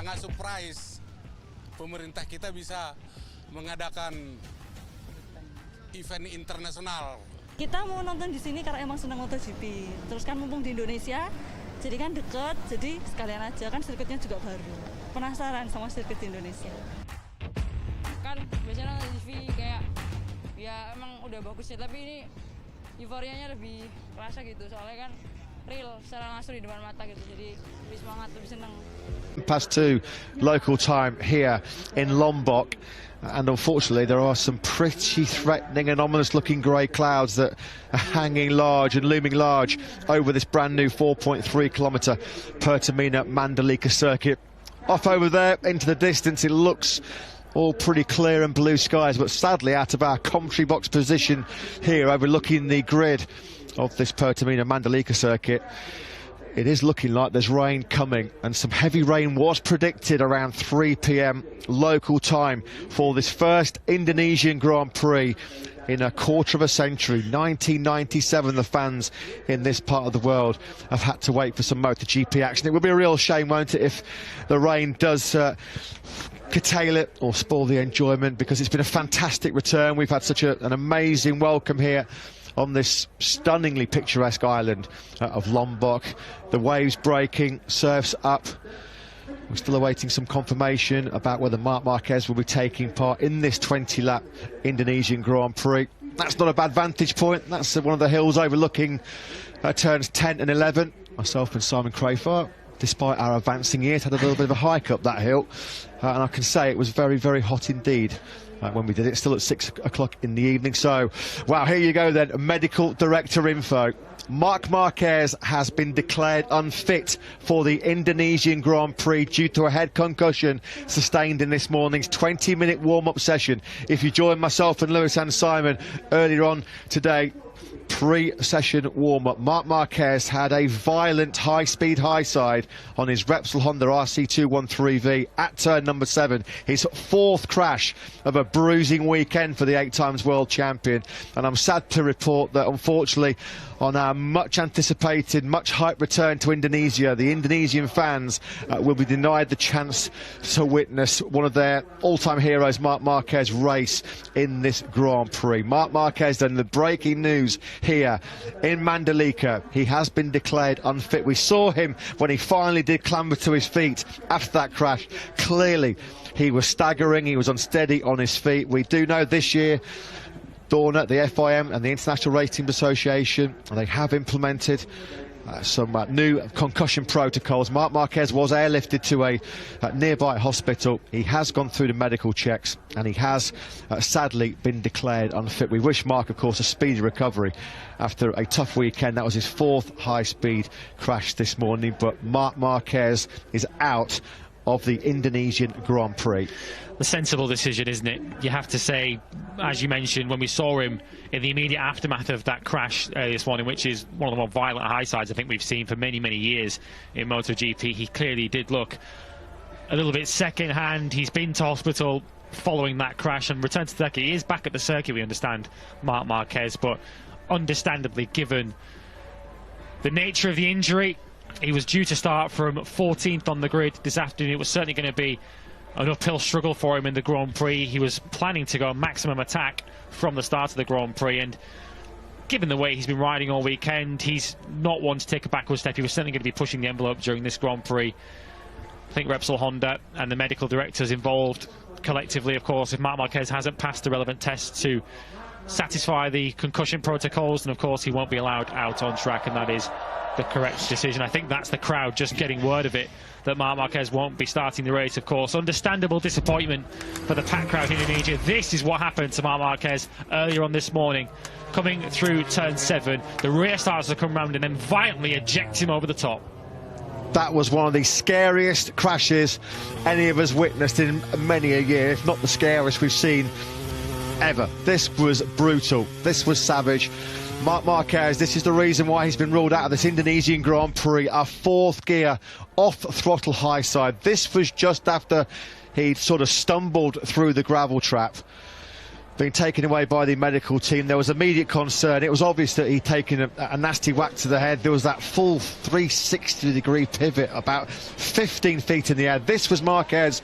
sangat surprise pemerintah kita bisa mengadakan event internasional. Kita mau nonton di sini karena emang senang MotoGP. Terus kan mumpung di Indonesia, jadi kan deket, jadi sekalian aja kan sirkuitnya juga baru. Penasaran sama sirkuit di Indonesia. Kan biasanya nonton TV kayak ya emang udah bagus ya, tapi ini euforianya lebih kerasa gitu, soalnya kan real secara langsung di depan mata gitu, jadi lebih semangat, lebih seneng. Past 2 local time here in Lombok. And unfortunately, there are some pretty threatening and ominous-looking grey clouds that are hanging large and looming large over this brand-new 4.3-kilometre Pertamina Mandalika circuit. Off over there into the distance, it looks all pretty clear and blue skies, but sadly out of our commentary box position here, overlooking the grid of this Pertamina Mandalika circuit, it is looking like there's rain coming, and some heavy rain was predicted around 3 p.m. local time for this first Indonesian Grand Prix in a quarter of a century. 1997, the fans in this part of the world have had to wait for some MotoGP action. It will be a real shame, won't it, if the rain does curtail it or spoil the enjoyment, because it's been a fantastic return. We've had such an amazing welcome here on this stunningly picturesque island of Lombok. The waves breaking, surf's up. We're still awaiting some confirmation about whether Marc Marquez will be taking part in this 20-lap Indonesian Grand Prix. That's not a bad vantage point. That's one of the hills overlooking turns 10 and 11. Myself and Simon Crayfart, despite our advancing years, had a little bit of a hike up that hill. And I can say it was very, very hot indeed. When we did it, still at 6 o'clock in the evening. So, wow, here you go then, medical director info. Marc Marquez has been declared unfit for the Indonesian Grand Prix due to a head concussion sustained in this morning's 20-minute warm-up session. If you join myself and Lewis and Simon earlier on today, pre-session warm-up, Marc Marquez had a violent high-speed high side on his Repsol Honda RC213V at turn number 7. His 4th crash of a bruising weekend for the 8-times world champion. And I'm sad to report that, unfortunately, on our much-anticipated, much-hyped return to Indonesia, the Indonesian fans will be denied the chance to witness one of their all-time heroes, Marc Marquez, race in this Grand Prix. Marc Marquez, then, the breaking news here in Mandalika. He has been declared unfit. We saw him when he finally did clamber to his feet after that crash. Clearly, he was staggering, he was unsteady on his feet. We do know this year, Dorna, the FIM and the International Racing Association, they have implemented some new concussion protocols. Marc Marquez was airlifted to a nearby hospital. He has gone through the medical checks and he has sadly been declared unfit. We wish Marc, of course, a speedy recovery after a tough weekend. That was his 4th high-speed crash this morning, but Marc Marquez is out of the Indonesian Grand Prix. The sensible decision, isn't it? You have to say, as you mentioned, when we saw him in the immediate aftermath of that crash this morning, which is one of the more violent high sides I think we've seen for many, many years in MotoGP, he clearly did look a little bit second-hand. He's been to hospital following that crash and returned to the circuit. He is back at the circuit, we understand, Marc Marquez, but understandably, given the nature of the injury, he was due to start from 14th on the grid this afternoon. It was certainly going to be an uphill struggle for him in the Grand Prix. He was planning to go maximum attack from the start of the Grand Prix, and given the way he's been riding all weekend, he's not one to take a backward step. He was certainly going to be pushing the envelope during this Grand Prix. I think Repsol Honda and the medical directors involved collectively, of course, if Marc Marquez hasn't passed the relevant tests to satisfy the concussion protocols, then of course he won't be allowed out on track, and that is the correct decision. I think that's the crowd just getting word of it, that Marc Marquez won't be starting the race, of course. Understandable disappointment for the packed crowd in Indonesia. This is what happened to Marc Marquez earlier on this morning. Coming through turn 7, the rear starters have come round and then violently eject him over the top. That was one of the scariest crashes any of us witnessed in many a year, if not the scariest we've seen ever. This was brutal. This was savage. Marc Marquez, this is the reason why he's been ruled out of this Indonesian Grand Prix. A 4th gear off-throttle high side. This was just after he'd sort of stumbled through the gravel trap. being taken away by the medical team. There was immediate concern. It was obvious that he'd taken a nasty whack to the head. There was that full 360-degree pivot about 15 feet in the air. This was Marquez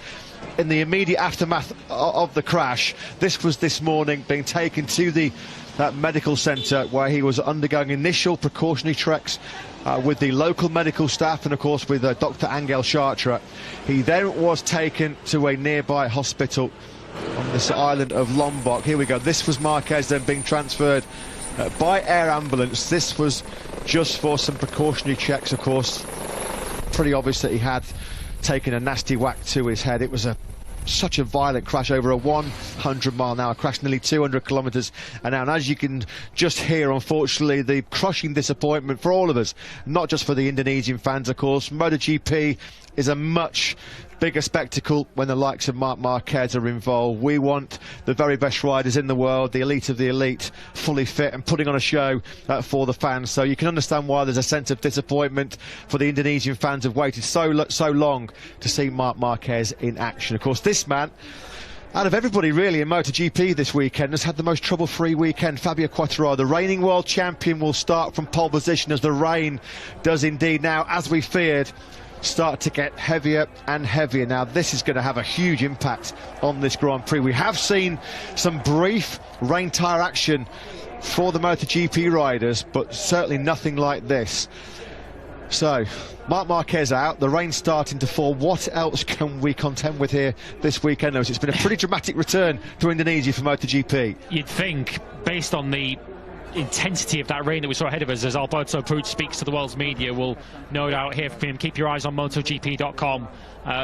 in the immediate aftermath of the crash. This was this morning, being taken to the medical centre where he was undergoing initial precautionary checks with the local medical staff and of course with Dr. Angel Chartres. He then was taken to a nearby hospital on this island of Lombok. Here we go. This was Marquez then being transferred by air ambulance. This was just for some precautionary checks, of course. Pretty obvious that he had taken a nasty whack to his head. It was such a violent crash over a 100-mile-an-hour crash, nearly 200 kilometres an hour. And as you can just hear, unfortunately, the crushing disappointment for all of us, not just for the Indonesian fans, of course. MotoGP is a much bigger spectacle when the likes of Marc Marquez are involved. We want the very best riders in the world, the elite of the elite, fully fit and putting on a show for the fans. So you can understand why there's a sense of disappointment for the Indonesian fans who've waited so long to see Marc Marquez in action. Of course, this man, out of everybody really in MotoGP this weekend, has had the most trouble-free weekend. Fabio Quartararo, the reigning world champion, will start from pole position as the rain does indeed now, as we feared, start to get heavier and heavier. Now this is going to have a huge impact on this Grand Prix. We have seen some brief rain tyre action for the MotoGP riders, but certainly nothing like this. So Marc Marquez out, the rain starting to fall. What else can we contend with here this weekend, Lewis? It's been a pretty dramatic return to Indonesia for MotoGP. You'd think, based on the intensity of that rain that we saw ahead of us, as Alberto Puig speaks to the world's media, we'll no doubt hear from him. Keep your eyes on MotoGP.com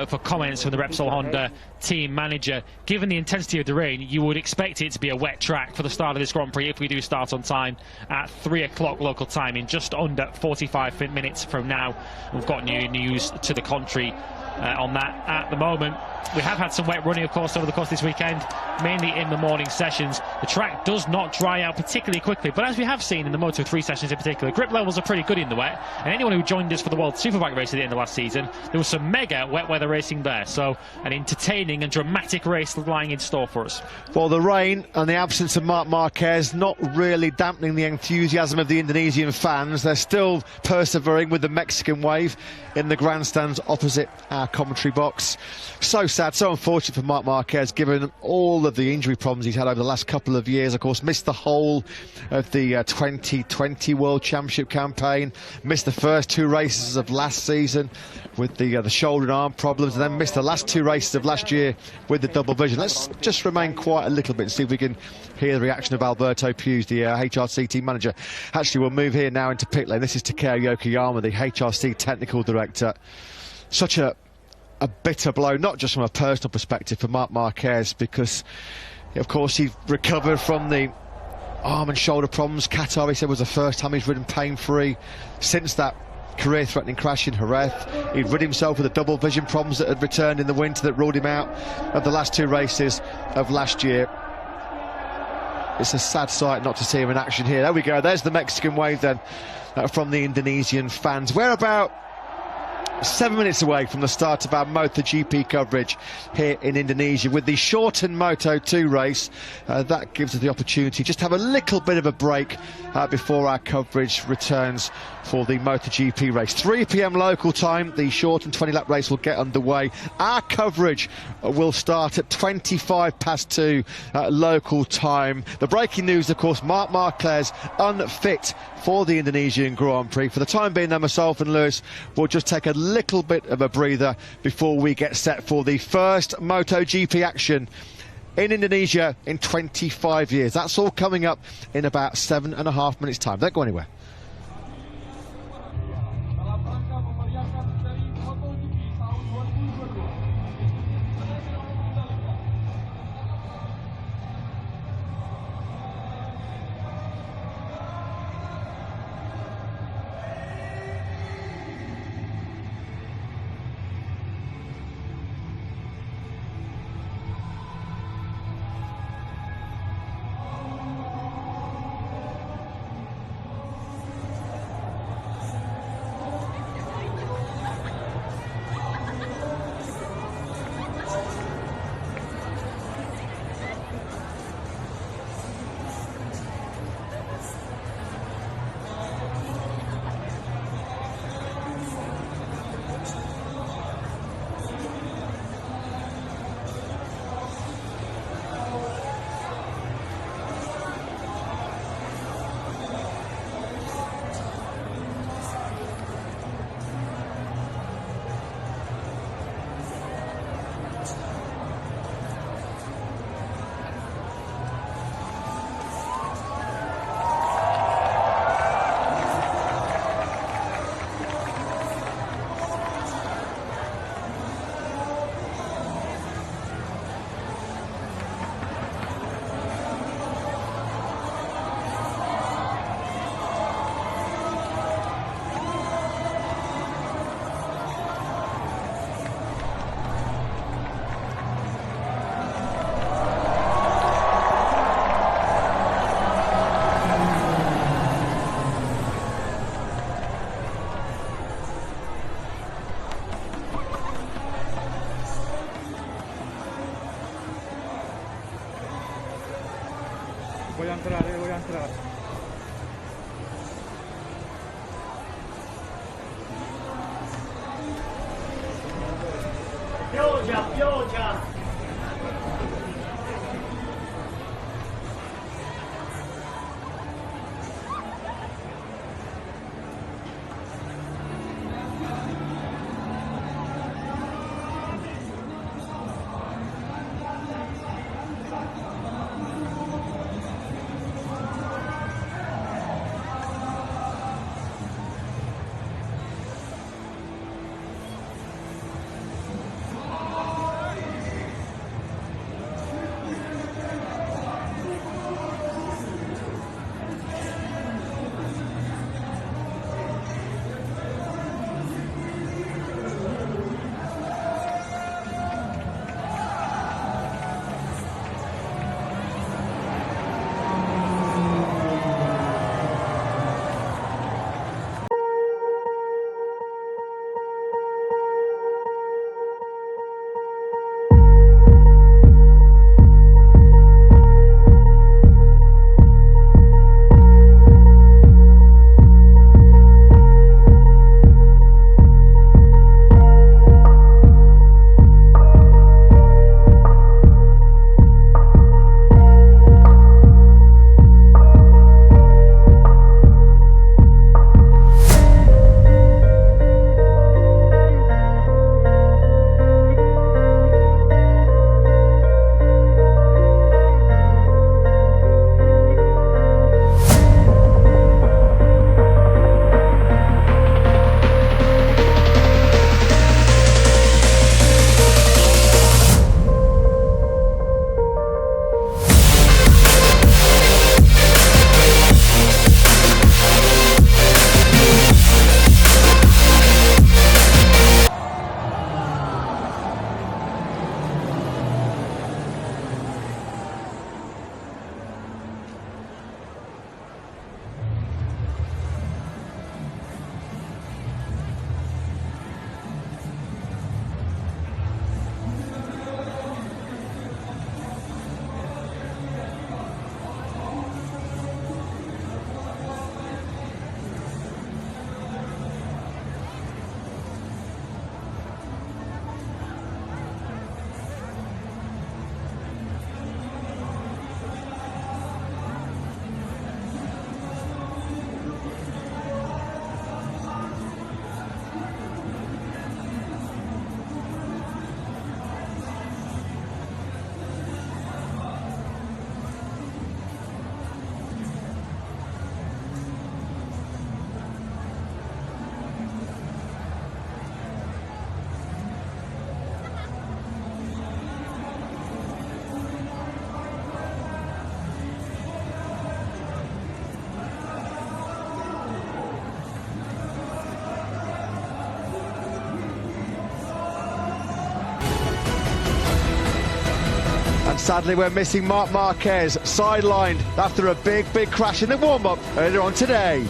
for comments from the Repsol Honda team manager. Given the intensity of the rain, you would expect it to be a wet track for the start of this Grand Prix if we do start on time at 3 o'clock local time, in just under 45 minutes from now. We've got new news to the contrary on that at the moment. We have had some wet running, of course, over the course of this weekend, mainly in the morning sessions. The track does not dry out particularly quickly, but as we have seen in the Moto3 sessions in particular, grip levels are pretty good in the wet. And anyone who joined us for the World Superbike race at the end of last season, there was some mega wet weather racing there. So an entertaining and dramatic race lying in store for us. Well, the rain and the absence of Marc Marquez not really dampening the enthusiasm of the Indonesian fans. They're still persevering with the Mexican wave in the grandstands opposite our commentary box. So sad, so unfortunate for Marc Marquez, given all of the injury problems he's had over the last couple of years. Of course, missed the whole of the 2020 World Championship campaign, missed the first 2 races of last season with the shoulder and arm problems, and then missed the last 2 races of last year with the double vision. Let's just remain quiet a little bit and see if we can hear the reaction of Alberto Puig, the HRC team manager. Actually, we'll move here now into pit lane. This is Takeo Yokoyama, the HRC technical director. Such a bitter blow, not just from a personal perspective for Marc Marquez, because of course he recovered from the arm and shoulder problems. Qatar, he said, was the first time he's ridden pain-free since that career-threatening crash in Jerez. He'd rid himself of the double vision problems that had returned in the winter that ruled him out of the last 2 races of last year. It's a sad sight not to see him in action here. There we go, there's the Mexican wave then from the Indonesian fans. We're about 7 minutes away from the start of our MotoGP coverage here in Indonesia with the shortened Moto2 race. That gives us the opportunity just to have a little bit of a break before our coverage returns for the MotoGP race. 3 p.m. local time, the shortened 20-lap race will get underway. Our coverage will start at 2 local time. The breaking news, of course, Marc Marquez unfit for the Indonesian Grand Prix. For the time being, then, myself and Lewis will just take a little bit of a breather before we get set for the first MotoGP action in Indonesia in 25 years. That's all coming up in about 7.5 minutes' time. Don't go anywhere. Sadly, we're missing Marc Marquez, sidelined after a big crash in the warm-up earlier on today.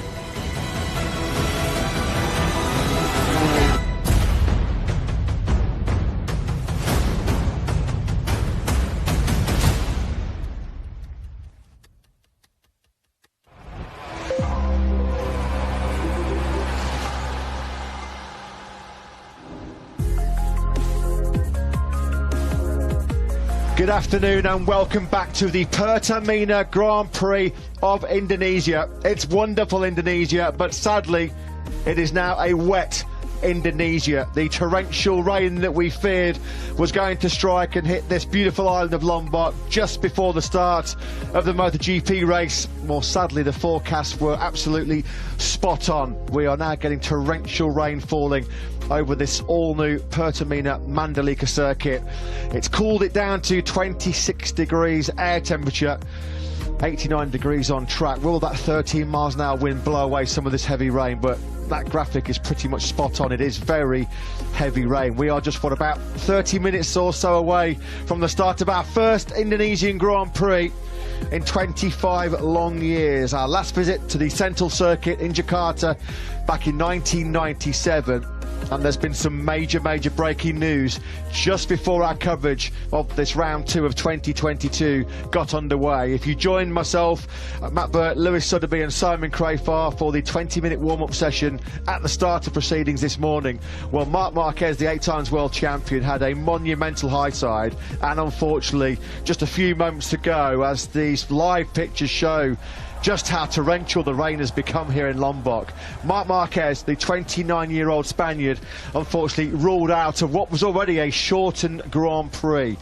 Good afternoon and welcome back to the Pertamina Grand Prix of Indonesia. It's wonderful Indonesia, but sadly it is now a wet Indonesia. The torrential rain that we feared was going to strike and hit this beautiful island of Lombok just before the start of the MotoGP race. More sadly, the forecasts were absolutely spot on. We are now getting torrential rain falling over this all-new Pertamina Mandalika circuit. It's cooled it down to 26 degrees air temperature, 89 degrees on track. Will that 13 miles an hour wind blow away some of this heavy rain? But that graphic is pretty much spot on. It is very heavy rain. We are just, what, about 30 minutes or so away from the start of our first Indonesian Grand Prix in 25 long years. Our last visit to the Central Circuit in Jakarta back in 1997. And there's been some major breaking news just before our coverage of this round 2 of 2022 got underway. If you joined myself, Matt Burt, Lewis Sotheby and Simon Crafar for the 20-minute warm-up session at the start of proceedings this morning, well, Marc Marquez, the 8 times world champion, had a monumental high side, and unfortunately just a few moments to go as these live pictures show just how torrential the rain has become here in Lombok. Marc Marquez, the 29-year-old Spaniard, unfortunately ruled out of what was already a shortened Grand Prix.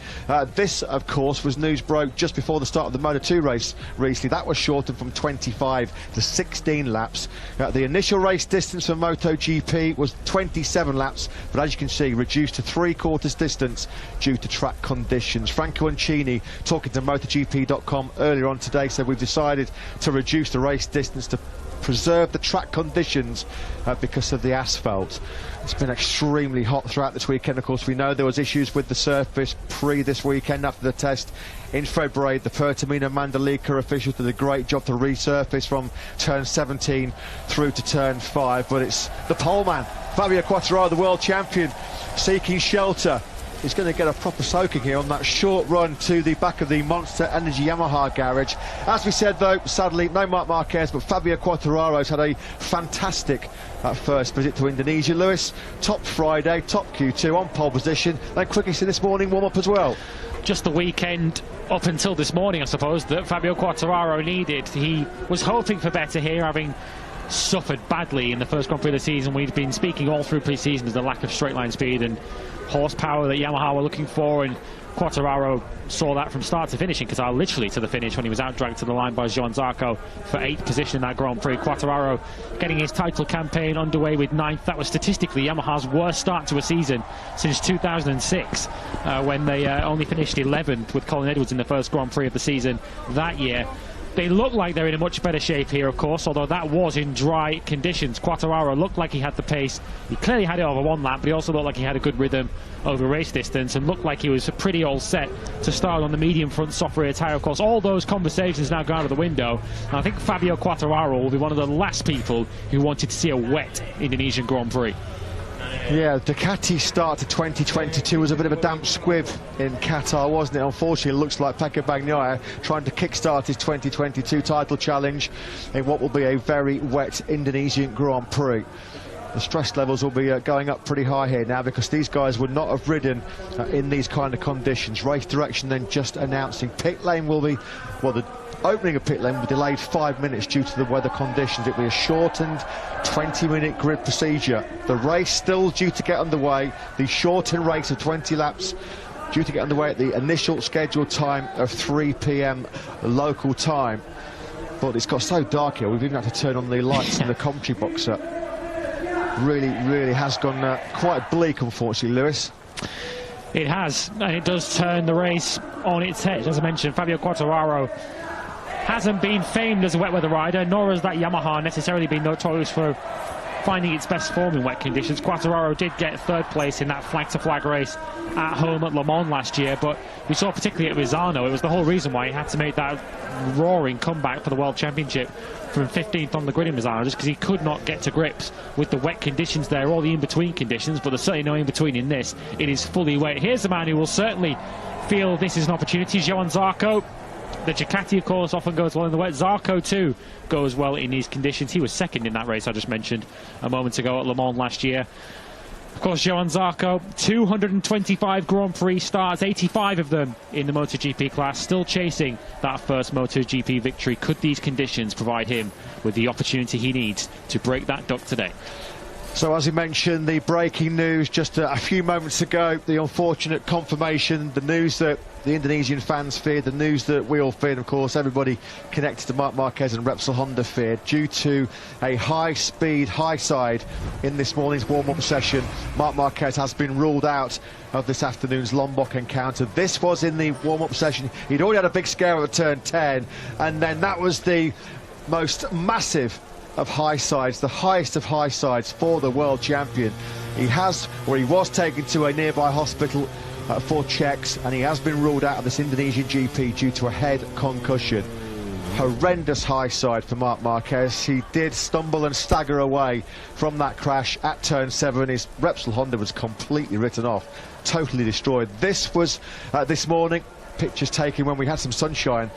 This, of course, was news broke just before the start of the Moto2 race recently. That was shortened from 25 to 16 laps. The initial race distance for MotoGP was 27 laps, but as you can see, reduced to 3/4 distance due to track conditions. Franco Uncini, talking to MotoGP.com earlier on today, said we've decided to reduce the race distance to preserve the track conditions because of the asphalt. It's been extremely hot throughout this weekend. Of course, we know there was issues with the surface pre this weekend after the test in February. The Pertamina Mandalika officials did a great job to resurface from turn 17 through to turn 5, but it's the poleman, Fabio Quartararo, the world champion, seeking shelter. He's going to get a proper soaking here on that short run to the back of the Monster Energy Yamaha garage. As we said, though, sadly, no Marc Marquez, but Fabio Quartararo's had a fantastic first visit to Indonesia. Lewis, top Friday, top Q2, on pole position, then quickest in this morning warm-up as well. Just the weekend up until this morning, I suppose, that Fabio Quartararo needed. He was hoping for better here, having suffered badly in the first Grand Prix of the season. We've been speaking all through pre-season as the lack of straight line speed and horsepower that Yamaha were looking for, and Quartararo saw that from start to finish, in Qatar, literally to the finish, when he was out-dragged to the line by Joan Zarco for 8th position in that Grand Prix. Quartararo getting his title campaign underway with 9th. That was statistically Yamaha's worst start to a season since 2006, when they only finished 11th with Colin Edwards in the first Grand Prix of the season that year. They look like they're in a much better shape here, of course, although that was in dry conditions. Quartararo looked like he had the pace. He clearly had it over one lap, but he also looked like he had a good rhythm over race distance and looked like he was pretty all set to start on the medium front soft rear tyre. Of course, all those conversations now go out of the window. And I think Fabio Quartararo will be one of the last people who wanted to see a wet Indonesian Grand Prix. Yeah, Ducati's start to 2022 was a bit of a damp squib in Qatar, wasn't it? Unfortunately, it looks like Pecco Bagnaia trying to kickstart his 2022 title challenge in what will be a very wet Indonesian Grand Prix. The stress levels will be going up pretty high here now, because these guys would not have ridden in these kind of conditions. Race direction then just announcing pit lane will be, well, the opening of pit lane will be delayed 5 minutes due to the weather conditions. It will be a shortened 20-minute grid procedure. The race still due to get underway. The shortened race of 20 laps due to get underway at the initial scheduled time of 3 p.m. local time. But it's got so dark here, we've even had to turn on the lights in the commentary box. Really has gone quite bleak, unfortunately, Lewis. It has, and it does turn the race on its head. As I mentioned, Fabio Quartararo hasn't been famed as a wet weather rider, nor has that Yamaha necessarily been notorious for finding its best form in wet conditions. Quartararo did get 3rd place in that flag-to-flag race at home at Le Mans last year, but we saw particularly at Misano, it was the whole reason why he had to make that roaring comeback for the World Championship from 15th on the grid in Misano, just because he could not get to grips with the wet conditions there, all the in-between conditions, but there's certainly no in-between in this. It is fully wet. Here's a man who will certainly feel this is an opportunity, Joan Zarco. The Ducati, of course, often goes well in the wet. Zarco, too, goes well in these conditions. He was 2nd in that race I just mentioned a moment ago at Le Mans last year. Of course, Joan Zarco, 225 Grand Prix starts, 85 of them in the MotoGP class, still chasing that first MotoGP victory. Could these conditions provide him with the opportunity he needs to break that duck today? So, as you mentioned, the breaking news just a few moments ago, the unfortunate confirmation, the news that the Indonesian fans feared, the news that we all feared, of course, everybody connected to Marc Marquez and Repsol Honda feared. Due to a high-speed, high-side in this morning's warm-up session, Marc Marquez has been ruled out of this afternoon's Lombok encounter. This was in the warm-up session. He'd already had a big scare at turn 10, and then that was the most massive of high sides, the highest of high sides for the world champion. He was taken to a nearby hospital for checks, and he has been ruled out of this Indonesian GP due to a head concussion. horrendous high side for Marc Marquez. He did stumble and stagger away from that crash at turn 7. His Repsol Honda was completely written off, totally destroyed. This was this morning. Pictures taken when we had some sunshine.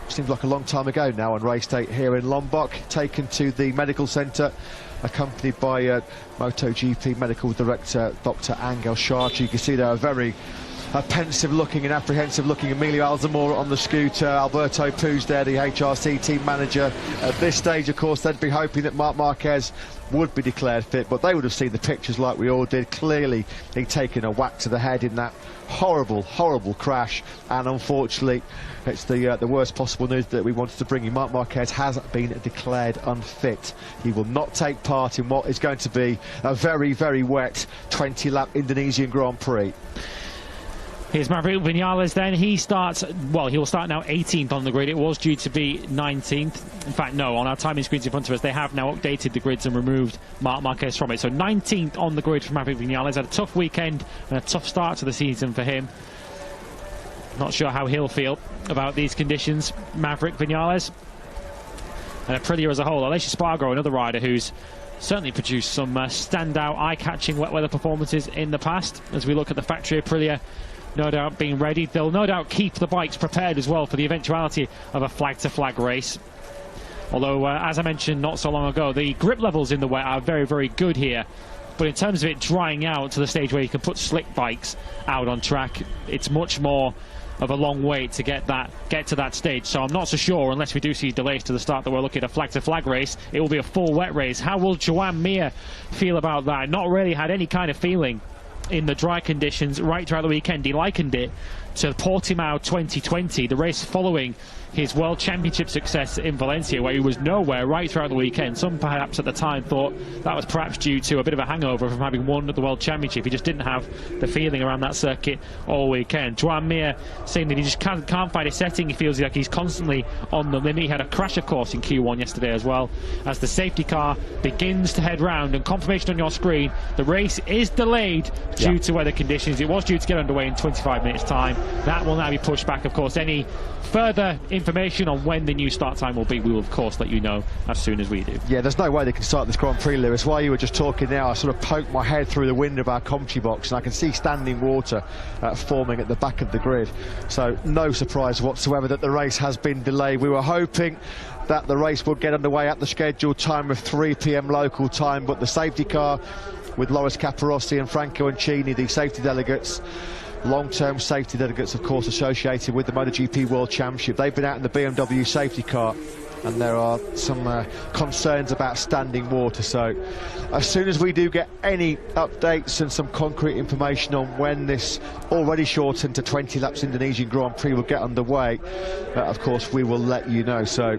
Seems like a long time ago now on race day here in Lombok. Taken to the medical centre, accompanied by MotoGP medical director Dr. Angel Sharchi. You can see there are very pensive looking and apprehensive looking Emilio Alzamora on the scooter. Alberto Puz there, the HRC team manager. At this stage, of course, they'd be hoping that Marc Marquez would be declared fit, but they would have seen the pictures like we all did. Clearly he'd taken a whack to the head in that horrible crash, and unfortunately it's the worst possible news that we wanted to bring you. Marc Marquez has been declared unfit. He will not take part in what is going to be a very wet 20-lap Indonesian Grand Prix. Here's Maverick Vinales then. He starts, well, he will start now 18th on the grid. It was due to be 19th. In fact, no, on our timing screens in front of us, they have now updated the grids and removed Marc Marquez from it. So 19th on the grid for Maverick Vinales. Had a tough weekend and a tough start to the season for him. Not sure how he'll feel about these conditions, Maverick Vinales. And Aprilia as a whole. Aleix Espargaro, another rider who's certainly produced some standout, eye-catching wet weather performances in the past. As we look at the factory Aprilia, no doubt being ready. They'll no doubt keep the bikes prepared as well for the eventuality of a flag-to-flag race. Although, as I mentioned not so long ago, the grip levels in the wet are very good here. But in terms of it drying out to the stage where you can put slick bikes out on track, it's much more of a long wait to get to that stage. So I'm not so sure, unless we do see delays to the start, that we're looking at a flag-to-flag race. It will be a full wet race. How will Joan Mir feel about that? Not really had any kind of feeling in the dry conditions right throughout the weekend. He likened it to Portimao 2020, the race following his World Championship success in Valencia, where he was nowhere right throughout the weekend. Some perhaps at the time thought that was perhaps due to a bit of a hangover from having won the World Championship. He just didn't have the feeling around that circuit all weekend. Joan Mir saying that he just can't find a setting. He feels like he's constantly on the limit. He had a crash, of course, in Q1 yesterday as well. As the safety car begins to head round, and confirmation on your screen, the race is delayed due to weather conditions. It was due to get underway in 25 minutes time. That will now be pushed back. Of course, any further information on when the new start time will be, we will of course let you know as soon as we do. Yeah, there's no way they can start this Grand Prix, Lewis. While you were just talking now, I sort of poked my head through the window of our commentary box and I can see standing water forming at the back of the grid. So no surprise whatsoever that the race has been delayed. We were hoping that the race would get underway at the scheduled time of 3 p.m. local time, but the safety car with Loris Capirossi and Franco Ancini, the safety delegates, long-term safety delegates, of course, associated with the MotoGP World Championship. They've been out in the BMW safety car, and there are some concerns about standing water. So as soon as we do get any updates and some concrete information on when this already shortened to 20 laps Indonesian Grand Prix will get underway, of course we will let you know. So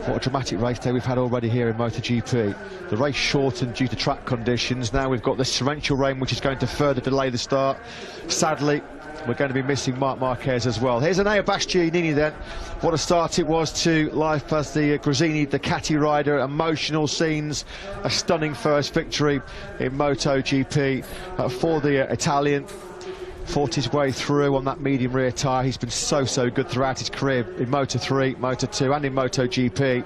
what a dramatic race day we've had already here in MotoGP. The race shortened due to track conditions. Now we've got this torrential rain, which is going to further delay the start. Sadly, we're going to be missing Marc Marquez as well. Here's Enea Bastianini then. What a start it was to life as the Gresini Ducati rider. Emotional scenes. A stunning first victory in MotoGP for the Italian. Fought his way through on that medium rear tyre. He's been so good throughout his career in Moto3, Moto2 and in MotoGP.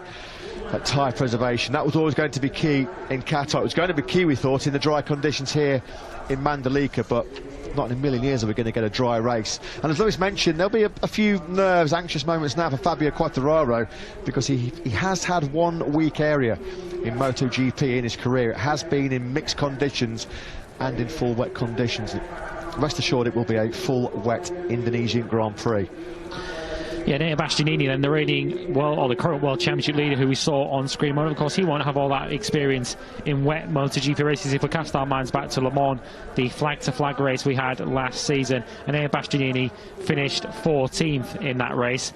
That tyre preservation, that was always going to be key in Qatar. It was going to be key, we thought, in the dry conditions here in Mandalika, but not in a million years are we going to get a dry race. And as Lewis mentioned, there'll be a few nerves, anxious moments now for Fabio Quartararo, because he has had one weak area in MotoGP in his career. It has been in mixed conditions and in full wet conditions. Rest assured it will be a full wet Indonesian Grand Prix. Yeah, Enea Bastianini then, the reigning or the current World Championship leader who we saw on screen. Well, of course, he won't have all that experience in wet MotoGP races. If we cast our minds back to Le Mans, the flag-to-flag race we had last season, Enea Bastianini finished 14th in that race.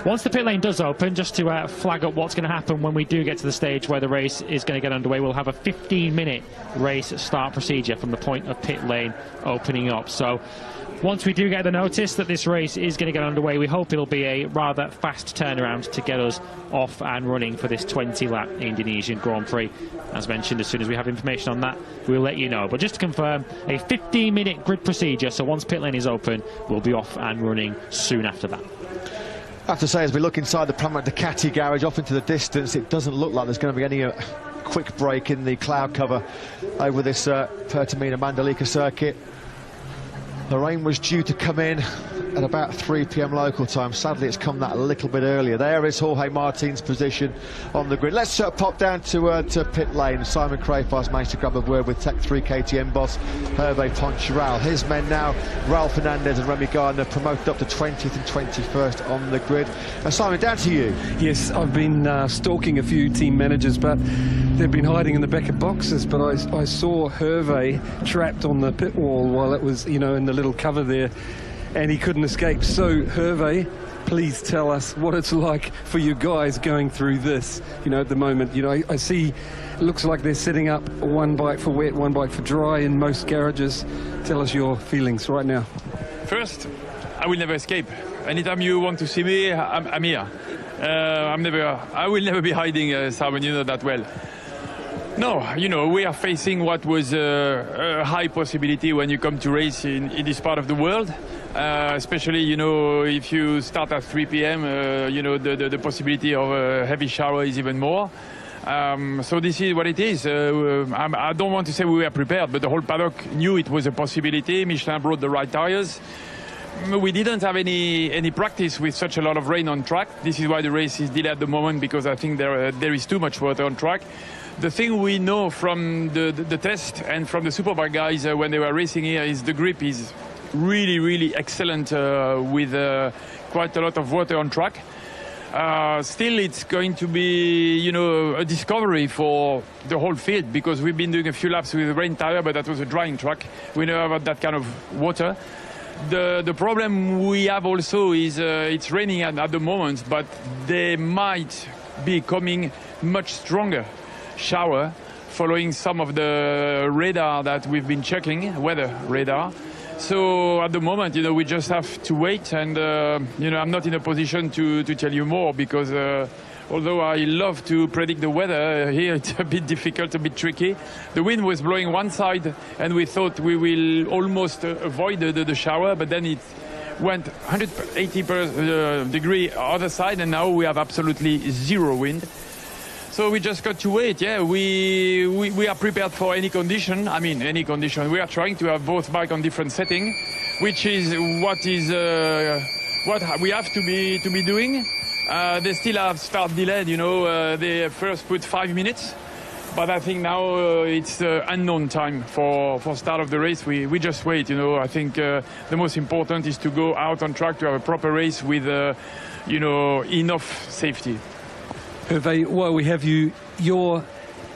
Once the pit lane does open, just to flag up what's going to happen when we do get to the stage where the race is going to get underway, we'll have a 15-minute race start procedure from the point of pit lane opening up. So once we do get the notice that this race is going to get underway, we hope it'll be a rather fast turnaround to get us off and running for this 20-lap Indonesian Grand Prix. As mentioned, as soon as we have information on that, we'll let you know. But just to confirm, a 15-minute grid procedure, so once pit lane is open, we'll be off and running soon after that. I have to say, as we look inside the Pramac Ducati garage off into the distance, it doesn't look like there's going to be any quick break in the cloud cover over this Pertamina Mandalika circuit. The rain was due to come in at about 3 p.m. local time. Sadly, it's come that a little bit earlier. There is Jorge Martin's position on the grid. Let's pop down to pit lane. Simon Crafars managed to grab a word with Tech 3 KTM boss Hervé Poncharal. His men now, Raul Fernandez and Remy Gardner, promoted up to 20th and 21st on the grid. Simon, down to you. Yes, I've been stalking a few team managers, but they've been hiding in the back of boxes. But I saw Hervé trapped on the pit wall while it was, you know, in the little cover there, and he couldn't escape. So Hervé, please tell us what it's like for you guys going through this, you know, at the moment. You know, I see it looks like they're setting up one bike for wet, one bike for dry in most garages. Tell us your feelings right now. First, I will never escape. Anytime you want to see me, I'm here. I will never be hiding, Simon, you know that well. No, you know, we are facing what was a high possibility when you come to race in this part of the world. Especially, you know, if you start at 3 p.m., you know, the possibility of a heavy shower is even more. So this is what it is. I don't want to say we were prepared, but the whole paddock knew it was a possibility. Michelin brought the right tires. We didn't have any practice with such a lot of rain on track. This is why the race is delayed at the moment, because I think there is too much water on track. The thing we know from the test and from the Superbike guys when they were racing here is the grip is really, really excellent with quite a lot of water on track. Still, it's going to be, you know, a discovery for the whole field, because we've been doing a few laps with a rain tire, but that was a drying track. We never had that kind of water. The problem we have also is it's raining at the moment, but they might be coming much stronger shower following some of the radar that we've been checking, weather radar. So at the moment, you know, we just have to wait, and you know, I'm not in a position to tell you more, because although I love to predict the weather, here it's a bit difficult, a bit tricky. The wind was blowing one side, and we thought we will almost avoid the shower, but then it went 180 degree other side, and now we have absolutely zero wind. So we just got to wait. Yeah, we are prepared for any condition. I mean, any condition. We are trying to have both bikes on different setting, which is what we have to be doing. They still have start delayed. You know, they first put 5 minutes, but I think now it's unknown time for start of the race. We just wait. You know, I think the most important is to go out on track to have a proper race with you know, enough safety. Hervé, while we have you, you're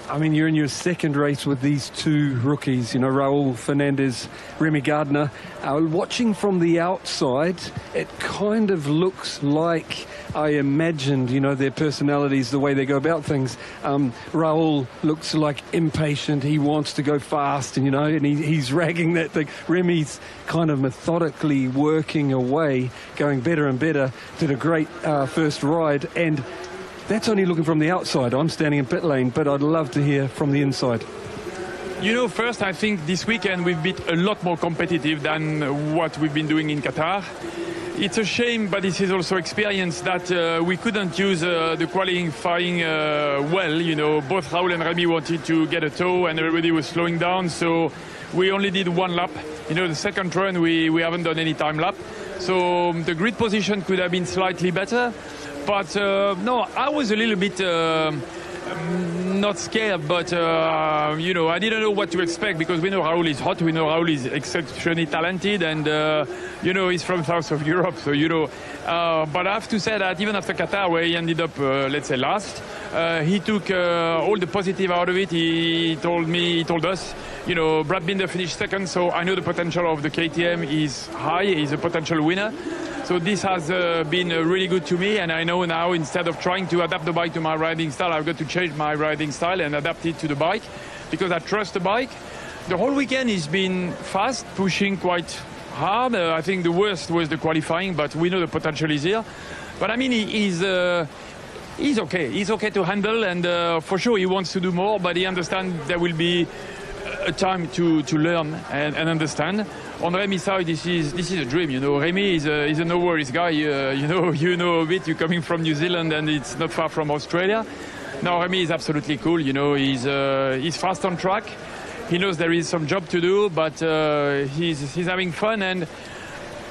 in your second race with these two rookies, you know, Raul Fernandez, Remy Gardner. Watching from the outside, it kind of looks like I imagined, you know, their personalities, the way they go about things. Raul looks like impatient. He wants to go fast, and, you know, and he's ragging that thing. Remy's kind of methodically working away, going better and better. Did a great first ride, and that's only looking from the outside. I'm standing in pit lane, but I'd love to hear from the inside. You know, first, I think this weekend we've been a lot more competitive than what we've been doing in Qatar. It's a shame, but this is also experience that we couldn't use the qualifying well. You know, both Raul and Remy wanted to get a tow, and everybody was slowing down, so we only did one lap. You know, the second run we haven't done any time lap, so the grid position could have been slightly better. But no, I was a little bit not scared, but you know, I didn't know what to expect, because we know Raul is hot, we know Raul is exceptionally talented, and you know, he's from south of Europe, so you know. But I have to say that even after Qatar, where he ended up, let's say, last, he took all the positive out of it. He told us, you know, Brad Binder finished second, so I know the potential of the KTM is high. He's a potential winner. So this has been really good to me, and I know now, instead of trying to adapt the bike to my riding style, I've got to change my riding style and adapt it to the bike, because I trust the bike. The whole weekend he's been fast, pushing quite hard. I think the worst was the qualifying, but we know the potential is here. But I mean, he's okay. He's okay to handle, and for sure he wants to do more, but he understands there will be a time to learn and understand. On Rémi's side, this is a dream. You know, Rémi is a no worries guy. You know a bit. You're coming from New Zealand, and it's not far from Australia. No, Rémi is absolutely cool. You know, he's fast on track. He knows there is some job to do, but he's having fun. And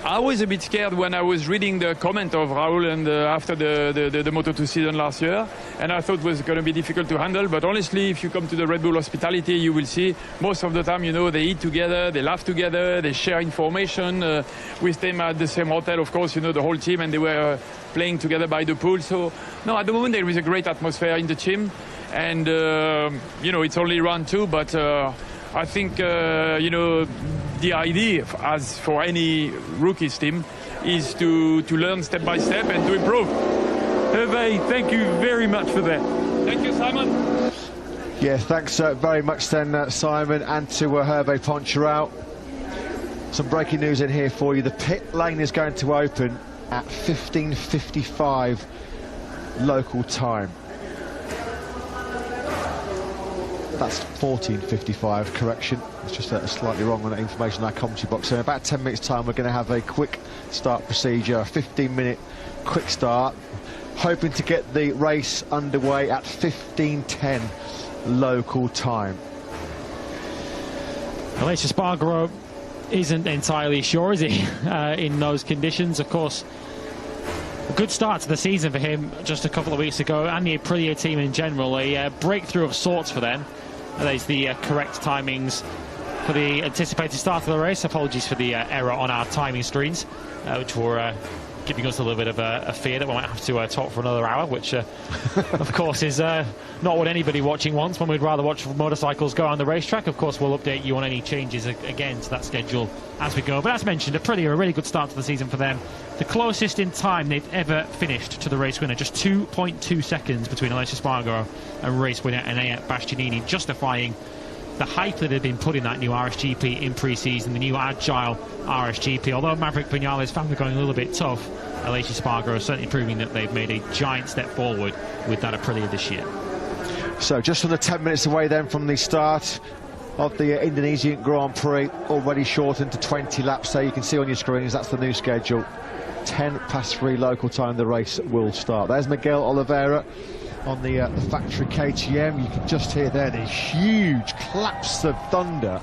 I was a bit scared when I was reading the comment of Raul and after the Moto2 season last year, and I thought it was going to be difficult to handle. But honestly, if you come to the Red Bull hospitality, you will see most of the time, you know, they eat together, they laugh together, they share information. We stayed at the same hotel, of course, you know, the whole team, and they were playing together by the pool. So, no, at the moment there is a great atmosphere in the team, and you know, it's only round 2, but I think you know, the idea, as for any rookies team, is to learn step by step and to improve. Hervé, thank you very much for that. Thank you, Simon. Yeah, thanks very much then, Simon, and to Hervé Poncharal. Some breaking news in here for you. The pit lane is going to open at 15:55 local time. That's 14:55, correction. It's just slightly wrong on that information in our commentary box. So in about 10 minutes' time, we're going to have a quick start procedure, a 15-minute quick start, hoping to get the race underway at 15:10 local time. Aleix Espargaro isn't entirely sure, is he, in those conditions? Of course, a good start to the season for him just a couple of weeks ago, and the Aprilia team in general. A breakthrough of sorts for them. There's the correct timings for the anticipated start of the race. Apologies for the error on our timing screens, which were giving us a little bit of a fear that we might have to talk for another hour, which of course is not what anybody watching wants, when we'd rather watch motorcycles go on the racetrack. Of course, we'll update you on any changes again to that schedule as we go. But as mentioned, Aprilia, a really good start to the season for them. The closest in time they've ever finished to the race winner, just 2.2 seconds between Aleix Espargaro and race winner Enea Bastianini, justifying the hype that had been put in that new RSGP in pre-season, the new agile RSGP. Although Maverick Vinales found it going a little bit tough, Aleix Espargaro is certainly proving that they've made a giant step forward with that Aprilia this year. So just under 10 minutes away then from the start of the Indonesian Grand Prix, already shortened to 20 laps. So you can see on your screens, that's the new schedule. 3:10 local time, the race will start. There's Miguel Oliveira on the factory KTM. You can just hear there the huge claps of thunder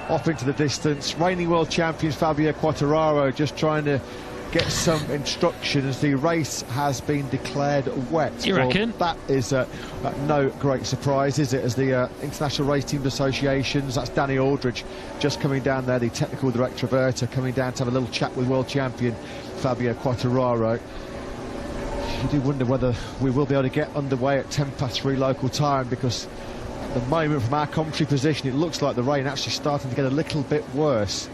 off into the distance. Reigning world champion Fabio Quartararo just trying to get some instructions. The race has been declared wet. You reckon? That is no great surprise, is it? As the International Race Teams Associations, that's Danny Aldridge just coming down there, the technical director of IRTA, coming down to have a little chat with world champion Fabio Quartararo. You do wonder whether we will be able to get underway at 3:10 local time, because at the moment from our commentary position it looks like the rain actually starting to get a little bit worse.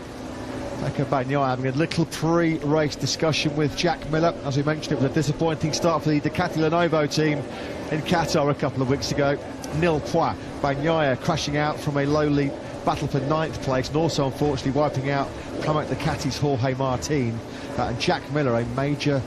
Pecco Bagnaia having a little pre-race discussion with Jack Miller. As we mentioned, it was a disappointing start for the Ducati Lenovo team in Qatar a couple of weeks ago. Nil points. Bagnaia crashing out from a lowly battle for 9th place, and also unfortunately wiping out Pramac Ducati's Jorge Martin. And Jack Miller, a major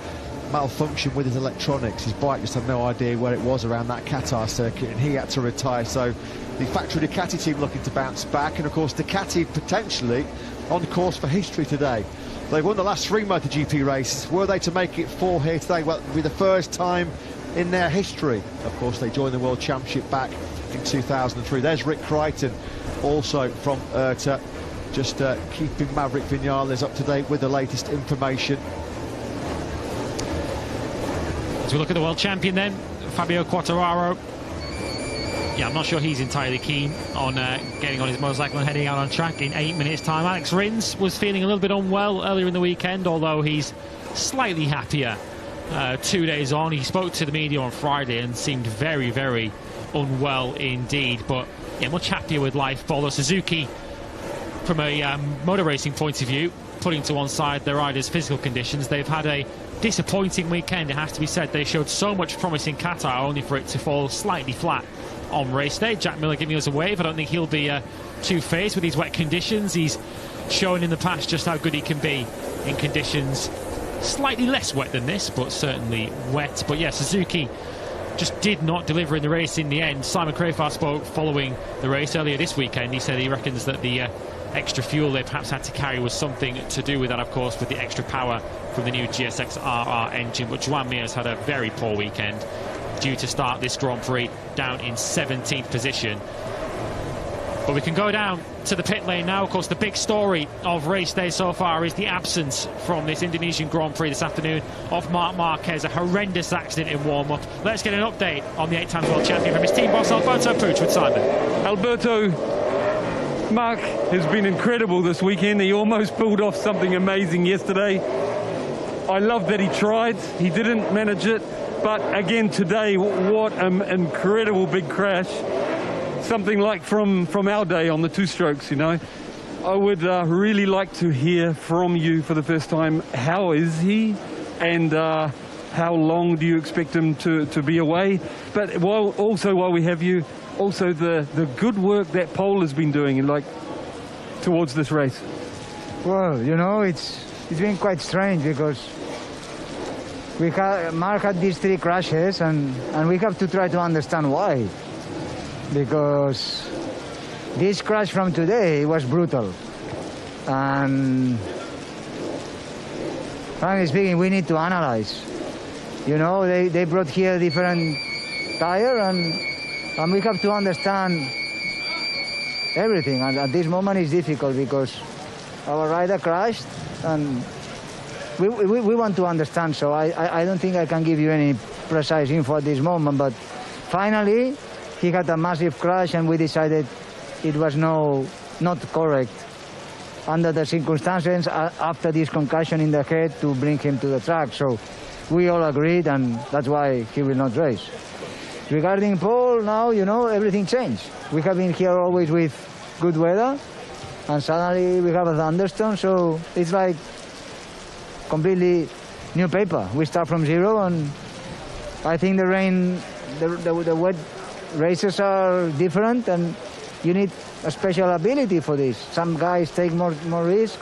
malfunction with his electronics. His bike just had no idea where it was around that Qatar circuit, and he had to retire. So the factory Ducati team looking to bounce back, and of course Ducati potentially on course for history today. They won the last 3 MotoGP races. Were they to make it 4 here today? Well, it would be the first time in their history. Of course, they joined the World Championship back in 2003. There's Rick Crichton, also from IRTA, just keeping Maverick Vinales up to date with the latest information. As we look at the world champion then, Fabio Quartararo. Yeah, I'm not sure he's entirely keen on getting on his motorcycle and heading out on track in 8 minutes' time. Alex Rins was feeling a little bit unwell earlier in the weekend, although he's slightly happier 2 days on. He spoke to the media on Friday and seemed very, very unwell indeed, but yeah, much happier with life. Although Suzuki, from a motor racing point of view, putting to one side their riders' physical conditions, they've had a disappointing weekend, it has to be said. They showed so much promise in Qatar, only for it to fall slightly flat on race day. Jack Miller giving us a wave. I don't think he'll be too phased with these wet conditions. He's shown in the past just how good he can be in conditions slightly less wet than this, but certainly wet. But yeah, Suzuki just did not deliver in the race in the end. Simon Crafar spoke following the race earlier this weekend. He said he reckons that the extra fuel they perhaps had to carry was something to do with that, of course, with the extra power from the new GSX RR engine. But Joan Mir's had a very poor weekend, due to start this Grand Prix down in 17th position. But we can go down to the pit lane now. Of course, the big story of race day so far is the absence from this Indonesian Grand Prix this afternoon of Marc Marquez, a horrendous accident in warm-up. Let's get an update on the 8-time world champion from his team boss, Alberto Puig, with Simon. Alberto, Marc has been incredible this weekend. He almost pulled off something amazing yesterday. I love that he tried. He didn't manage it. But again today, what an incredible big crash. Something like from our day on the two-strokes, you know. I would really like to hear from you for the first time. How is he? And how long do you expect him to be away? But while we have you, also the good work that Pole has been doing, like, towards this race. Well, you know, it's been quite strange because Marc had these 3 crashes and we have to try to understand why. Because this crash from today was brutal. And frankly speaking, we need to analyze. You know, they brought here a different tire and we have to understand everything. And at this moment it's difficult because our rider crashed and we want to understand. So I don't think I can give you any precise info at this moment, but finally he had a massive crash and we decided it was not correct under the circumstances after this concussion in the head to bring him to the track. So we all agreed and that's why he will not race. Regarding Paul, now, you know, everything changed. We have been here always with good weather and suddenly we have a thunderstorm, so it's like completely new paper. We start from zero and I think the rain, the wet races are different and you need a special ability for this. Some guys take more risk,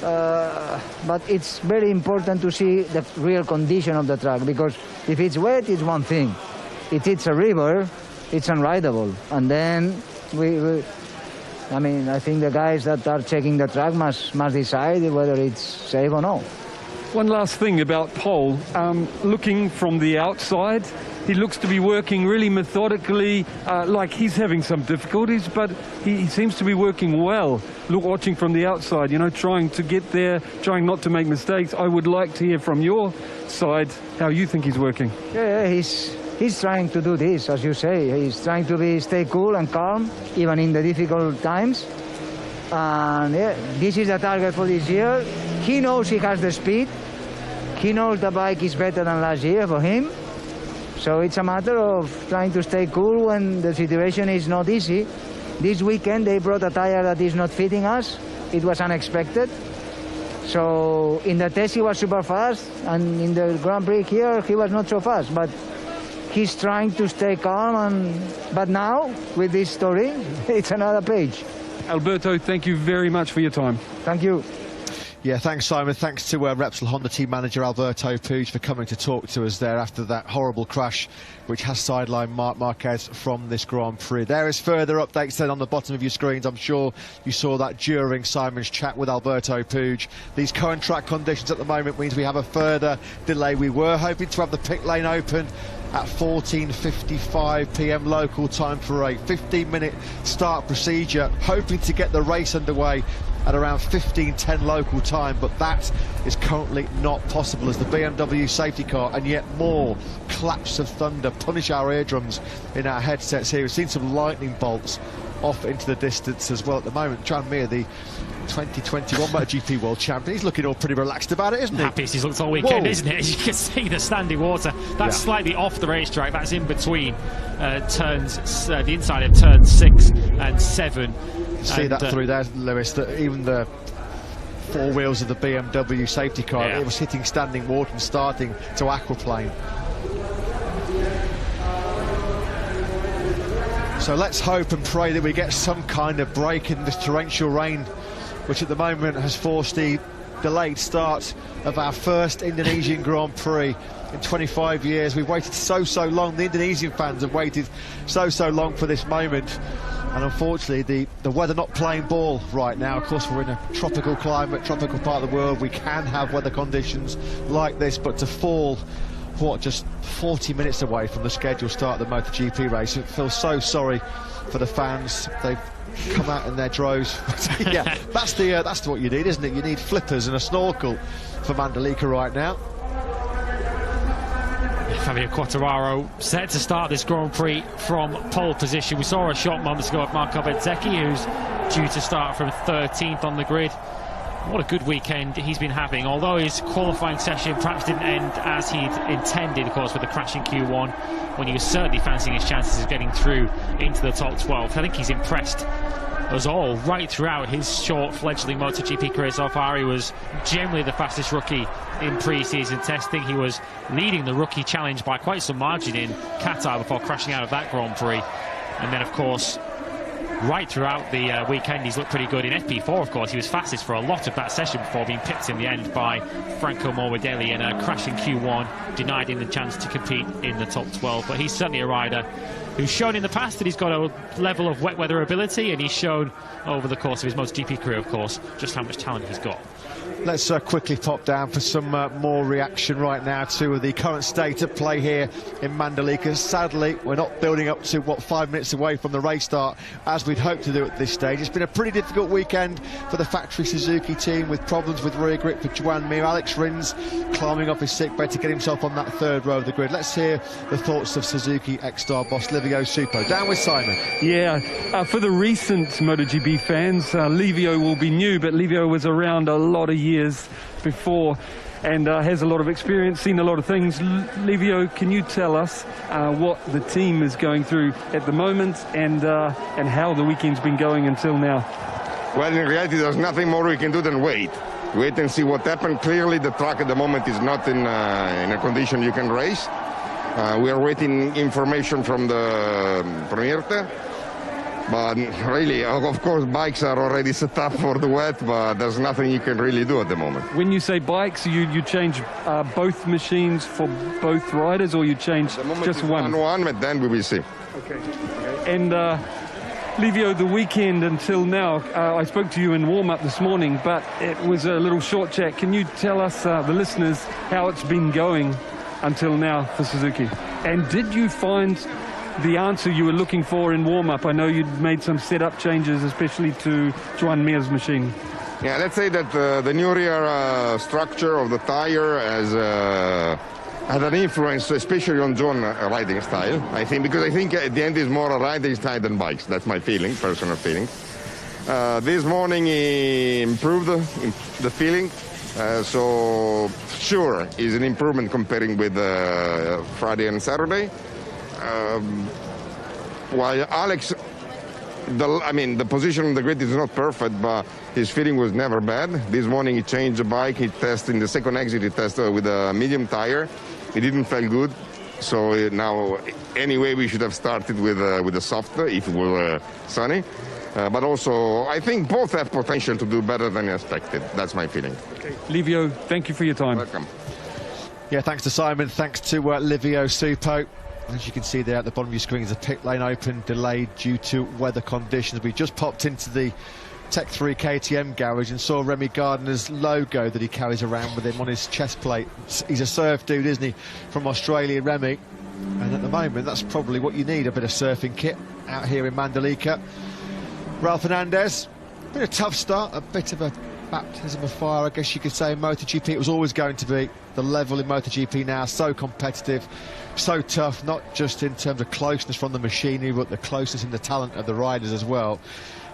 but it's very important to see the real condition of the track, because if it's wet, it's one thing. If it's a river, it's unrideable. And then I think the guys that are checking the track must decide whether it's safe or not. One last thing about Pole, looking from the outside, he looks to be working really methodically, like he's having some difficulties, but he seems to be working well. Look, watching from the outside, you know, trying to get there, trying not to make mistakes. I would like to hear from your side how you think he's working. Yeah, he's trying to do this, as you say. He's trying to stay cool and calm, even in the difficult times. And yeah, this is the target for this year. He knows he has the speed. He knows the bike is better than last year for him. So it's a matter of trying to stay cool when the situation is not easy. This weekend they brought a tire that is not fitting us. It was unexpected. So in the test he was super fast, and in the Grand Prix here he was not so fast. But he's trying to stay calm, but now with this story, it's another page. Alberto, thank you very much for your time. Thank you. Yeah, thanks, Simon. Thanks to Repsol Honda team manager Alberto Puig for coming to talk to us there after that horrible crash which has sidelined Marc Marquez from this Grand Prix. There is further updates then on the bottom of your screens. I'm sure you saw that during Simon's chat with Alberto Puig. These current track conditions at the moment means we have a further delay. We were hoping to have the pit lane open at 14:55 p.m. local time for a 15-minute start procedure, hoping to get the race underway at around 15:10 local time, but that is currently not possible as the BMW safety car and yet more claps of thunder punish our eardrums in our headsets here. We've seen some lightning bolts off into the distance as well at the moment. Joan Mir, the 2021 MotoGP World Champion, he's looking all pretty relaxed about it, isn't he? Happiest he's looked all weekend, isn't it? As you can see the standing water, that's slightly off the racetrack. That's in between turns, the inside of turns 6 and 7. See that through there, Lewis, that even the four wheels of the BMW safety car, it was hitting standing water and starting to aquaplane. So let's hope and pray that we get some kind of break in this torrential rain, which at the moment has forced the delayed start of our first Indonesian Grand Prix in 25 years. We've waited so long. The Indonesian fans have waited so long for this moment. And unfortunately, the weather not playing ball right now. Of course, we're in a tropical climate, tropical part of the world. We can have weather conditions like this, but to fall, what, just 40 minutes away from the scheduled start of the MotoGP race, it feels so sorry for the fans. They've come out in their droves. Yeah, that's what you need, isn't it? You need flippers and a snorkel for Mandalika right now. Fabio Quartararo set to start this Grand Prix from pole position. We saw a shot moments ago of Marco Bezzecchi, who's due to start from 13th on the grid. What a good weekend he's been having, although his qualifying session perhaps didn't end as he'd intended, of course, with the crash in Q1, when he was certainly fancying his chances of getting through into the top 12. I think he's impressed us all right throughout his short fledgling MotoGP career so far. He was generally the fastest rookie in pre-season testing. He was leading the rookie challenge by quite some margin in Qatar before crashing out of that Grand Prix. And then, of course, right throughout the weekend, he's looked pretty good. In FP4, of course, he was fastest for a lot of that session before being pipped in the end by Franco Morbidelli, and a crash in Q1 denied him the chance to compete in the top 12. But he's certainly a rider who's shown in the past that he's got a level of wet weather ability, and he's shown over the course of his MotoGP career, of course, just how much talent he's got. Let's quickly pop down for some more reaction right now to the current state of play here in Mandalika. Sadly, we're not building up to, 5 minutes away from the race start, as we'd hoped to do at this stage. It's been a pretty difficult weekend for the factory Suzuki team, with problems with rear grip for Joan Mir. Alex Rins climbing off his sickbed to get himself on that third row of the grid. Let's hear the thoughts of Suzuki X-Star boss Livio Supo. Down with Simon. Yeah, for the recent MotoGP fans, Livio will be new, but Livio was around a lot of years before and has a lot of experience, seen a lot of things. Livio, can you tell us what the team is going through at the moment, and how the weekend's been going until now? Well, in reality, there's nothing more we can do than wait and see what happened. Clearly, the track at the moment is not in a condition you can race. We are waiting information from the Premierte. But really, of course, bikes are already set up for the wet, but there's nothing you can really do at the moment. When you say bikes, you change both machines for both riders, or you change just one? One, but then we will see. Okay. And Livio, the weekend until now, I spoke to you in warm-up this morning, but it was a little short chat. Can you tell us, the listeners, how it's been going until now for Suzuki? And did you find the answer you were looking for in warm-up? I know you'd made some setup changes, especially to Joan Mir's machine. Yeah, let's say that the new rear structure of the tire has had an influence, especially on John's riding style. I think at the end it's more a riding style than bikes. That's my feeling, personal feeling. This morning he improved the feeling, so sure is an improvement comparing with Friday and Saturday. While Alex, the position on the grid is not perfect, but his feeling was never bad. This morning he changed the bike. He tested in the second exit. He tested with a medium tire. It didn't feel good. So now, anyway, we should have started with a soft if it were sunny. But also, I think both have potential to do better than expected. That's my feeling. Okay. Livio, thank you for your time. Welcome. Yeah, thanks to Simon. Thanks to Livio Supo. As you can see there at the bottom of your screen is a pit lane open, delayed due to weather conditions. We just popped into the Tech 3 KTM garage and saw Remy Gardner's logo that he carries around with him on his chest plate. He's a surf dude, isn't he, from Australia, Remy? And at the moment, that's probably what you need, a bit of surfing kit out here in Mandalika. Raul Fernandez, been a tough start, a bit of a baptism of fire, I guess you could say, in MotoGP. It was always going to be. The level in MotoGP now, so competitive, so tough, not just in terms of closeness from the machinery, but the closeness in the talent of the riders as well.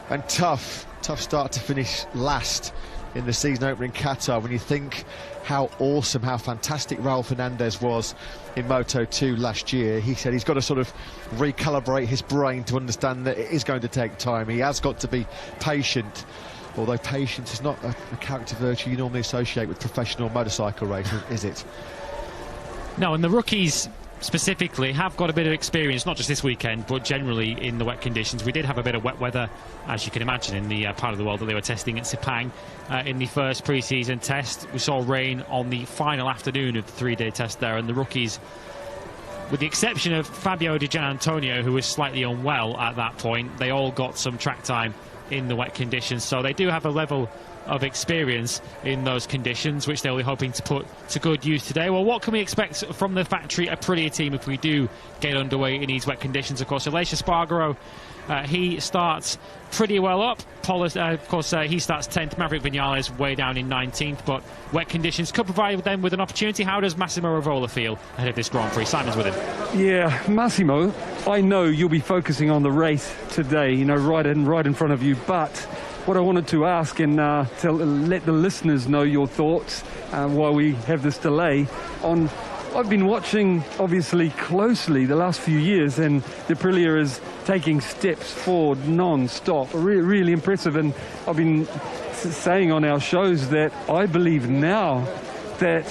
And tough start to finish last in the season opener in Qatar. When you think how awesome, how fantastic Raul Fernandez was in Moto2 last year, he said he's got to sort of recalibrate his brain to understand that it is going to take time. He has got to be patient, although patience is not a character virtue you normally associate with professional motorcycle racing, is it? No, and the rookies specifically have got a bit of experience, not just this weekend, but generally in the wet conditions. We did have a bit of wet weather, as you can imagine, in the part of the world that they were testing at Sepang in the first pre-season test. We saw rain on the final afternoon of the 3-day test there, and the rookies, with the exception of Fabio Di Gianantonio, who was slightly unwell at that point, they all got some track time in the wet conditions. So they do have a level of experience in those conditions, which they'll be hoping to put to good use today. Well, what can we expect from the factory Aprilia team if we do get underway in these wet conditions? Of course, Aleix Espargaro, he starts pretty well up. Of course, he starts 10th. Maverick Vinales way down in 19th, but wet conditions could provide them with an opportunity. How does Massimo Rivola feel ahead of this Grand Prix? Simon's with him. Yeah, Massimo, I know you'll be focusing on the race today, you know, right in front of you, but what I wanted to ask and to let the listeners know your thoughts while we have this delay on, I've been watching obviously closely the last few years, and the Aprilia is taking steps forward non-stop, really impressive. And I've been saying on our shows that I believe now that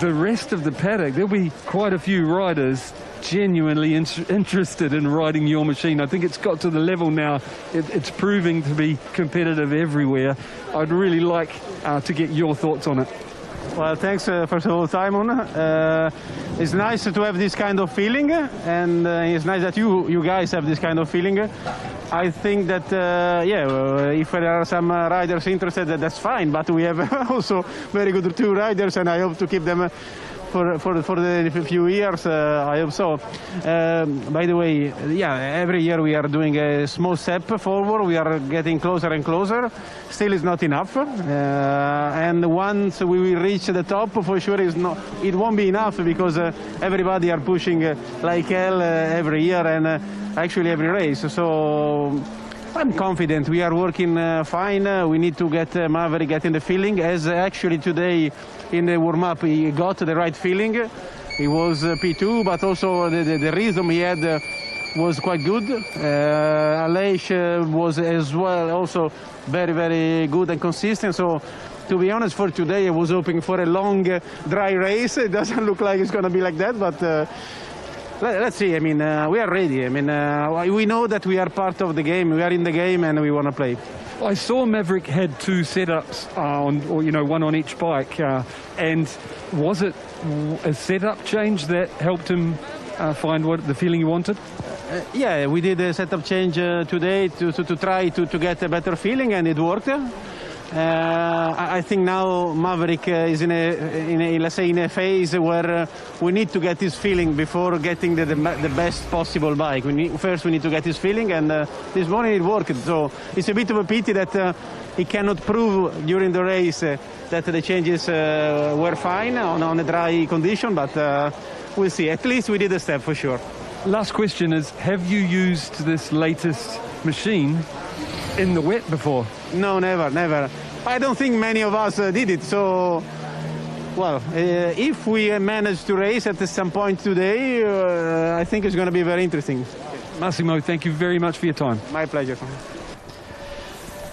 the rest of the paddock, there'll be quite a few riders genuinely interested in riding your machine. I think it's got to the level now, it's proving to be competitive everywhere. I'd really like to get your thoughts on it. Well, thanks first of all, Simon. It's nice to have this kind of feeling, and it's nice that you guys have this kind of feeling. I think that, if there are some riders interested, that's fine, but we have also very good 2 riders, and I hope to keep them for the few years, I hope so. By the way, every year we are doing a small step forward. We are getting closer and closer. Still, it's not enough. And once we will reach the top, for sure, it won't be enough, because everybody are pushing like hell every year and actually every race. So I'm confident. We are working fine. We need to get Maverick getting the feeling, as actually today in the warm-up he got the right feeling. He was P2, but also the rhythm he had was quite good. Aleix was as well also very, very good and consistent. So to be honest, for today I was hoping for a long dry race. It doesn't look like it's going to be like that, but let's see. I mean, we are ready. I mean, we know that we are part of the game. We are in the game and we want to play. I saw Maverick had 2 setups one on each bike, and was it a setup change that helped him find the feeling he wanted? Yeah, we did a setup change today to try to get a better feeling, and it worked. I think now Maverick is in a phase where we need to get his feeling before getting the best possible bike. First we need to get his feeling, and this morning it worked. So it's a bit of a pity that he cannot prove during the race that the changes were fine on a dry condition, but we'll see. At least we did a step for sure. Last question is, have you used this latest machine in the wet before? No, never. I don't think many of us did it, so, well, if we manage to race at some point today, I think it's going to be very interesting. Massimo, thank you very much for your time. My pleasure.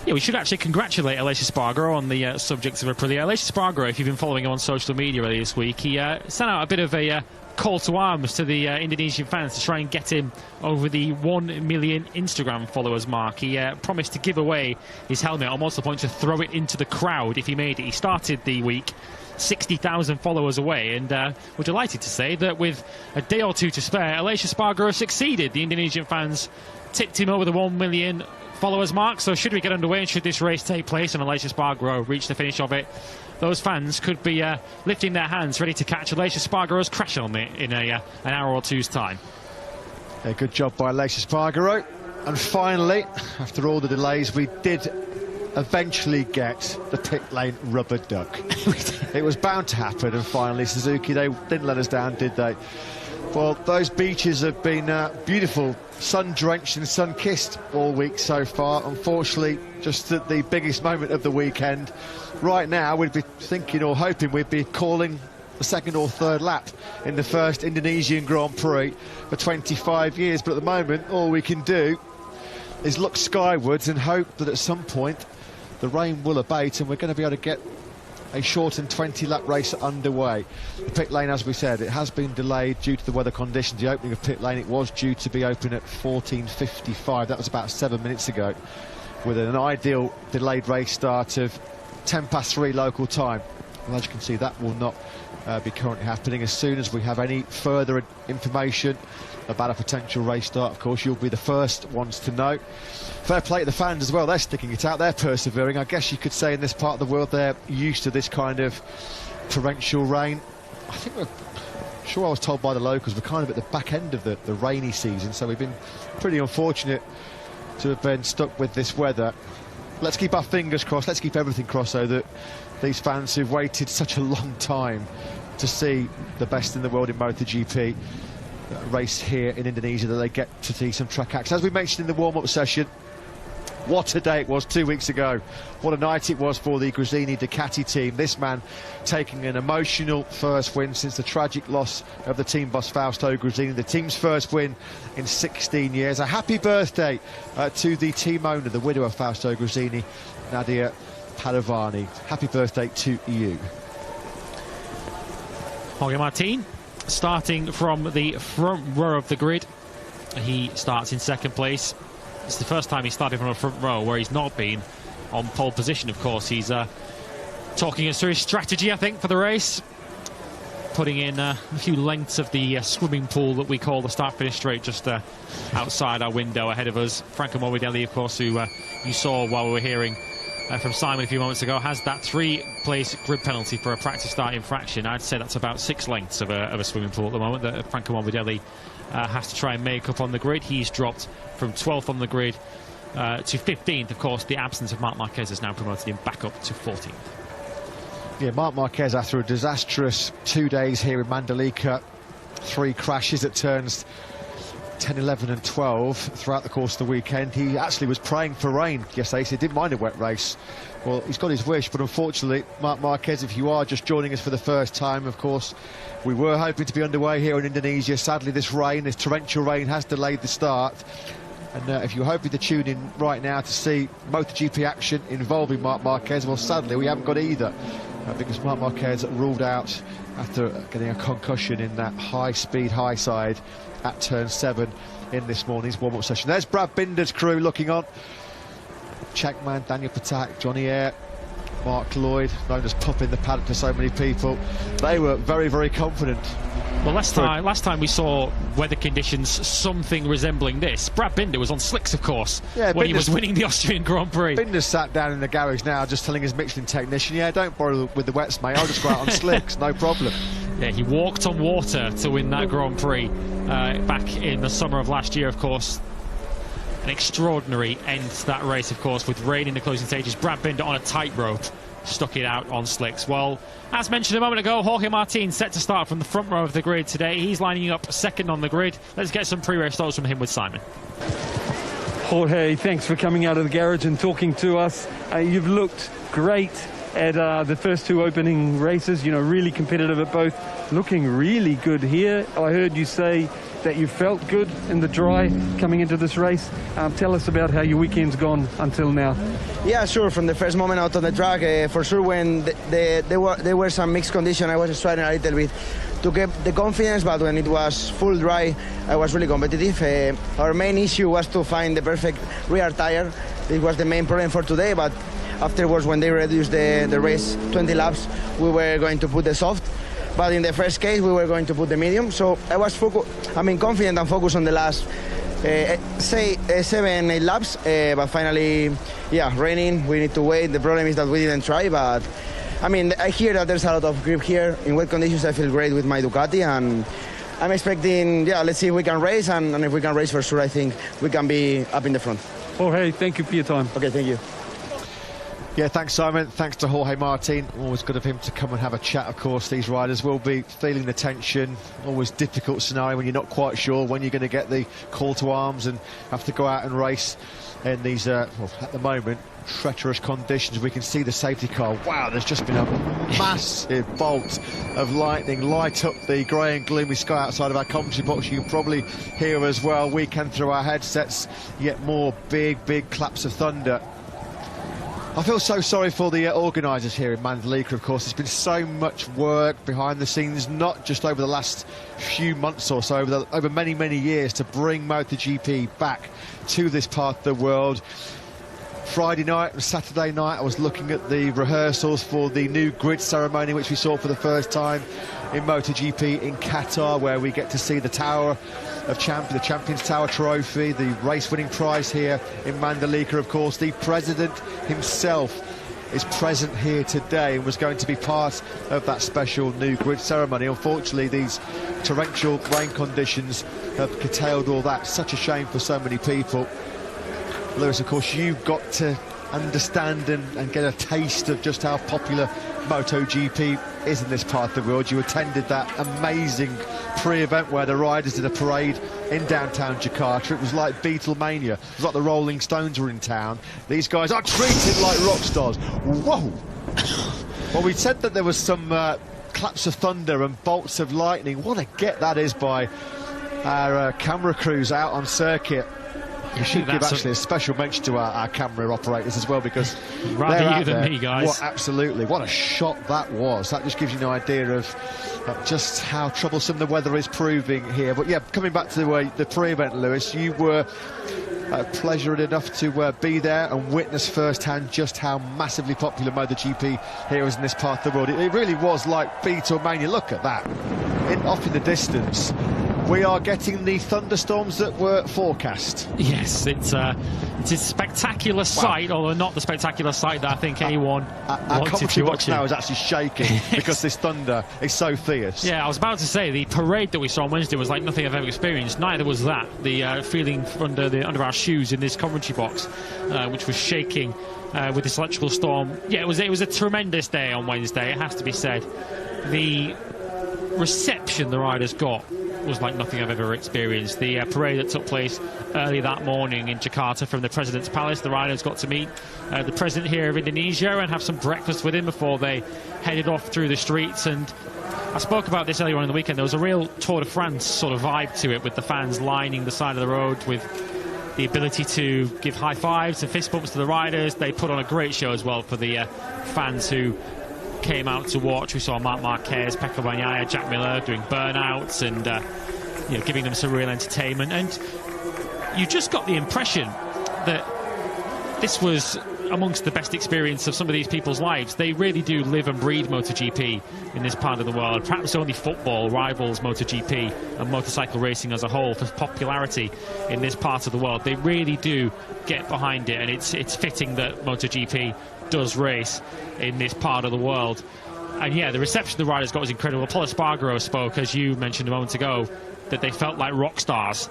Yeah, we should actually congratulate Aleix Espargaro on the subject of Aprilia. Aleix Espargaro, if you've been following him on social media earlier this week, he sent out a bit of a call to arms to the Indonesian fans to try and get him over the 1 million Instagram followers mark. He promised to give away his helmet, almost to the point to throw it into the crowd if he made it. He started the week 60,000 followers away, and we're delighted to say that with a day or 2 to spare, Aleix Espargaro succeeded. The Indonesian fans tipped him over the 1 million followers mark. So should we get underway and should this race take place and Aleix Espargaro reach the finish of it, those fans could be lifting their hands ready to catch Aleix Espargaro's crash helmet in an hour or 2's time. Yeah, good job by Aleix Espargaro. And finally, after all the delays, we did eventually get the pit lane rubber duck. It was bound to happen, and finally Suzuki, they didn't let us down, did they? Well, those beaches have been beautiful, sun-drenched and sun-kissed all week so far. Unfortunately, just at the biggest moment of the weekend. Right now, we'd be thinking or hoping we'd be calling the 2nd or 3rd lap in the first Indonesian Grand Prix for 25 years. But at the moment, all we can do is look skywards and hope that at some point the rain will abate and we're going to be able to get a shortened 20-lap race underway. The pit lane, as we said, it has been delayed due to the weather conditions. The opening of pit lane, it was due to be open at 14:55. That was about 7 minutes ago, with an ideal delayed race start of 3:10 local time. Well, as you can see, that will not be currently happening. As soon as we have any further information about a potential race start, of course, you'll be the first ones to know. Fair play to the fans as well. They're sticking it out. They're persevering. I guess you could say in this part of the world they're used to this kind of torrential rain. I think I'm sure I was told by the locals we're kind of at the back end of the rainy season, so we've been pretty unfortunate to have been stuck with this weather. Let's keep our fingers crossed. Let's keep everything crossed so that these fans who've waited such a long time to see the best in the world in MotoGP race here in Indonesia, that they get to see some track action. As we mentioned in the warm-up session, what a day it was 2 weeks ago. What a night it was for the Gresini Ducati team. This man taking an emotional first win since the tragic loss of the team boss Fausto Gresini, the team's first win in 16 years. A happy birthday to the team owner, the widow of Fausto Gresini, Nadia Padovani. Happy birthday to you. Jorge Martin starting from the front row of the grid. He starts in second place. It's the first time he started from a front row where he's not been on pole position. Of course, he's talking us through his strategy, I think, for the race, putting in a few lengths of the swimming pool that we call the start-finish straight just outside our window ahead of us. Franco Morbidelli, of course, who you saw while we were hearing from Simon a few moments ago, has that 3-place grid penalty for a practice start infraction. I'd say that's about 6 lengths of a swimming pool at the moment that Franco Morbidelli has to try and make up on the grid. He's dropped from 12th on the grid to 15th. Of course, the absence of Marc Marquez has now promoted him back up to 14th. Yeah, Marc Marquez, after a disastrous 2 days here in Mandalika, 3 crashes at turns 10, 11 and 12 throughout the course of the weekend. He actually was praying for rain yesterday, so he didn't mind a wet race. Well, he's got his wish, but unfortunately, Marc Marquez, if you are just joining us for the first time, of course, we were hoping to be underway here in Indonesia. Sadly, this torrential rain has delayed the start. And if you're hoping to tune in right now to see MotoGP action involving Marc Marquez, well, sadly, we haven't got either, because Marc Marquez ruled out after getting a concussion in that high-speed high side at turn 7 in this morning's warm-up session. There's Brad Binder's crew looking on. Checkman, Daniel Patak, Johnny Eyre, Mark Lloyd, known as Pup in the paddock to so many people. They were very, very confident. Well, last time we saw weather conditions something resembling this, Brad Binder was on slicks, of course, yeah, when he was winning the Austrian Grand Prix. Binder's sat down in the garage now just telling his Michelin technician, yeah, don't bother with the wets, mate, I'll just go out on slicks, no problem. Yeah, he walked on water to win that Grand Prix back in the summer of last year, of course. An extraordinary end to that race, of course, with rain in the closing stages. Brad Binder on a tightrope stuck it out on slicks. Well, as mentioned a moment ago, Jorge Martin set to start from the front row of the grid today. He's lining up second on the grid. Let's get some pre-race thoughts from him with Simon. Jorge, thanks for coming out of the garage and talking to us. You've looked great at the first 2 opening races, you know, really competitive at both, looking really good here. I heard you say that you felt good in the dry coming into this race. Tell us about how your weekend's gone until now. Yeah, sure. From the first moment out on the track, for sure, when there were some mixed conditions, I was struggling a little bit to get the confidence, but when it was full dry, I was really competitive. Our main issue was to find the perfect rear tire. It was the main problem for today, but afterwards, when they reduced the race 20 laps, we were going to put the soft. But in the first case, we were going to put the medium. So I was confident and focused on the last, 7-8 laps. But finally, yeah, raining, we need to wait. The problem is that we didn't try. But I mean, I hear that there's a lot of grip here. In wet conditions, I feel great with my Ducati. And I'm expecting, yeah, let's see if we can race. And if we can race for sure, I think we can be up in the front. Jorge, thank you for your time. Okay, thank you. Yeah, thanks, Simon. Thanks to Jorge Martin. Always good of him to come and have a chat, of course. These riders will be feeling the tension. Always difficult scenario when you're not quite sure when you're going to get the call to arms and have to go out and race in these, well, at the moment, treacherous conditions. We can see the safety car. Wow, there's just been a massive bolt of lightning light up the grey and gloomy sky outside of our commentary box. You can probably hear as well, we can through our headsets, yet more big claps of thunder. I feel so sorry for the organisers here in Mandalika, of course. There's been so much work behind the scenes, not just over the last few months or so, over many, many years, to bring MotoGP back to this part of the world. Friday night and Saturday night, I was looking at the rehearsals for the new grid ceremony, which we saw for the first time in MotoGP in Qatar, where we get to see the Tower of Champions, the Champions Tower Trophy, the race-winning prize here in Mandalika. Of course, the President himself is present here today and was going to be part of that special new grid ceremony. Unfortunately, these torrential rain conditions have curtailed all that. Such a shame for so many people. Lewis, of course, you've got to understand and get a taste of just how popular MotoGP is in this part of the world. You attended that amazing pre-event where the riders did a parade in downtown Jakarta. It was like Beatlemania. It was like the Rolling Stones were in town. These guys are treated like rock stars. Whoa! Well, we said that there was some claps of thunder and bolts of lightning. What a get that is by our camera crews out on circuit. You should give actually a special mention to our camera operators as well, because rather you than me, guys. Absolutely, what a shot that was. That just gives you an idea of just how troublesome the weather is proving here. But yeah, coming back to the pre-event, Lewis, you were pleasured enough to be there and witness firsthand just how massively popular MotoGP here is in this part of the world. It really was like Beatlemania. Look at that, off in the distance. We are getting the thunderstorms that were forecast. Yes, it's a spectacular sight, although not the spectacular sight that I think anyone our commentary box now is actually shaking because this thunder is so fierce. Yeah, I was about to say, the parade that we saw on Wednesday was like nothing I've ever experienced. Neither was that. The feeling under our shoes in this commentary box, which was shaking with this electrical storm. Yeah, it was a tremendous day on Wednesday, it has to be said. The reception the riders got was like nothing I've ever experienced. The parade that took place early that morning in Jakarta from the President's Palace, the riders got to meet the President here of Indonesia and have some breakfast with him before they headed off through the streets. And I spoke about this earlier on in the weekend. There was a real Tour de France sort of vibe to it, with the fans lining the side of the road, with the ability to give high fives and fist bumps to the riders. They put on a great show as well for the fans who came out to watch. We saw Marc Marquez, Pecco Bagnaia, Jack Miller doing burnouts and giving them some real entertainment. And you just got the impression that this was amongst the best experience of some of these people's lives. They really do live and breathe MotoGP in this part of the world. Perhaps only football rivals MotoGP and motorcycle racing as a whole for popularity in this part of the world. They really do get behind it, and it's fitting that MotoGP does race in this part of the world. And yeah, the reception the riders got was incredible. Paul Espargaro spoke, as you mentioned a moment ago, that they felt like rock stars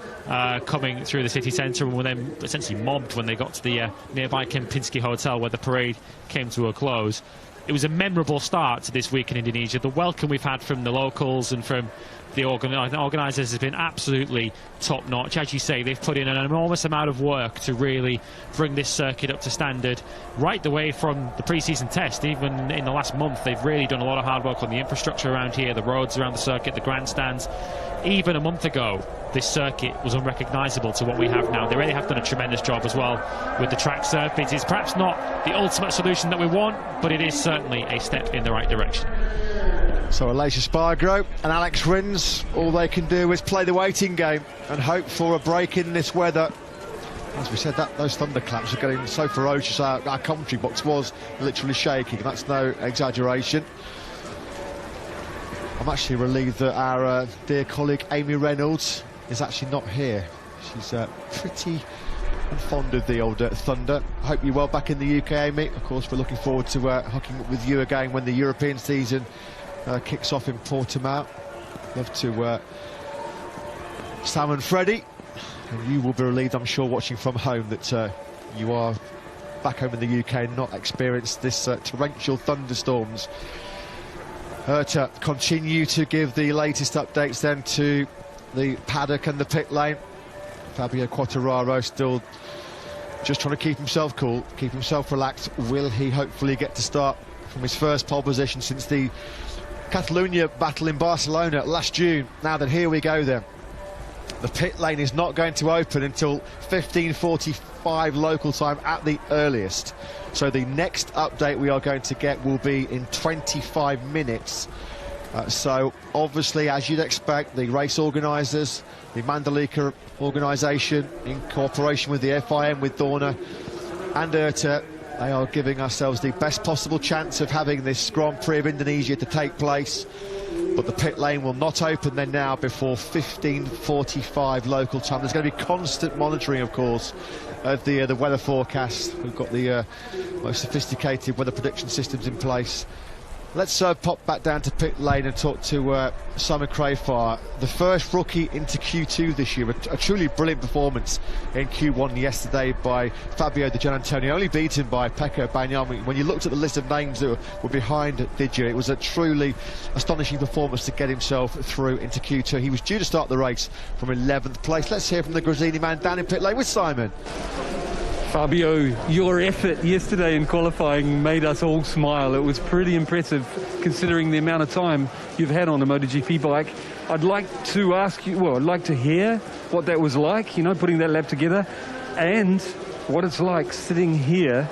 coming through the city centre, and were then essentially mobbed when they got to the nearby Kempinski Hotel where the parade came to a close. It was a memorable start to this week in Indonesia. The welcome we've had from the locals and from the organisers has been absolutely top-notch. As you say, they've put in an enormous amount of work to really bring this circuit up to standard, right the way from the pre-season test. Even in the last month, they've really done a lot of hard work on the infrastructure around here, the roads around the circuit, the grandstands. Even a month ago, this circuit was unrecognisable to what we have now. They really have done a tremendous job as well with the track surface. It's perhaps not the ultimate solution that we want, but it is certainly a step in the right direction. So Aleix Espargaro and Alex Rins, all they can do is play the waiting game and hope for a break in this weather. As we said, those thunderclaps are getting so ferocious, our commentary box was literally shaking. That's no exaggeration. I'm actually relieved that our dear colleague Amy Reynolds is actually not here. She's pretty fond of the old thunder. I hope you're well back in the UK, Amy. Of course, we're looking forward to hooking up with you again when the European season kicks off in Portimao. Love to Sam and Freddie, and you will be relieved, I'm sure, watching from home, that you are back home in the UK and not experienced this torrential thunderstorms. To continue to give the latest updates then to the paddock and the pit lane. Fabio Quartararo still just trying to keep himself cool, keep himself relaxed. Will he hopefully get to start from his first pole position since the Catalunya battle in Barcelona last June? Now then, here we go then. The pit lane is not going to open until 15:45 5 local time at the earliest. So the next update we are going to get will be in 25 minutes. So obviously, as you'd expect, the race organisers, the Mandalika organisation, in cooperation with the FIM, with Dorna and IRTA, they are giving ourselves the best possible chance of having this Grand Prix of Indonesia to take place. But the pit lane will not open then now before 15:45 local time. There's going to be constant monitoring, of course, of the weather forecast. We've got the most sophisticated weather prediction systems in place. Let's pop back down to pit lane and talk to Simon Crafar, the first rookie into Q2 this year. A truly brilliant performance in Q1 yesterday by Fabio Di Gianantonio, only beaten by Pecco Bagnaia. When you looked at the list of names that were behind Digia, it was a truly astonishing performance to get himself through into Q2. He was due to start the race from 11th place. Let's hear from the Grazzini man down in pit lane with Simon. Fabio, your effort yesterday in qualifying made us all smile. It was pretty impressive considering the amount of time you've had on a MotoGP bike. I'd like to ask you, well, I'd like to hear what that was like, you know, putting that lap together, and what it's like sitting here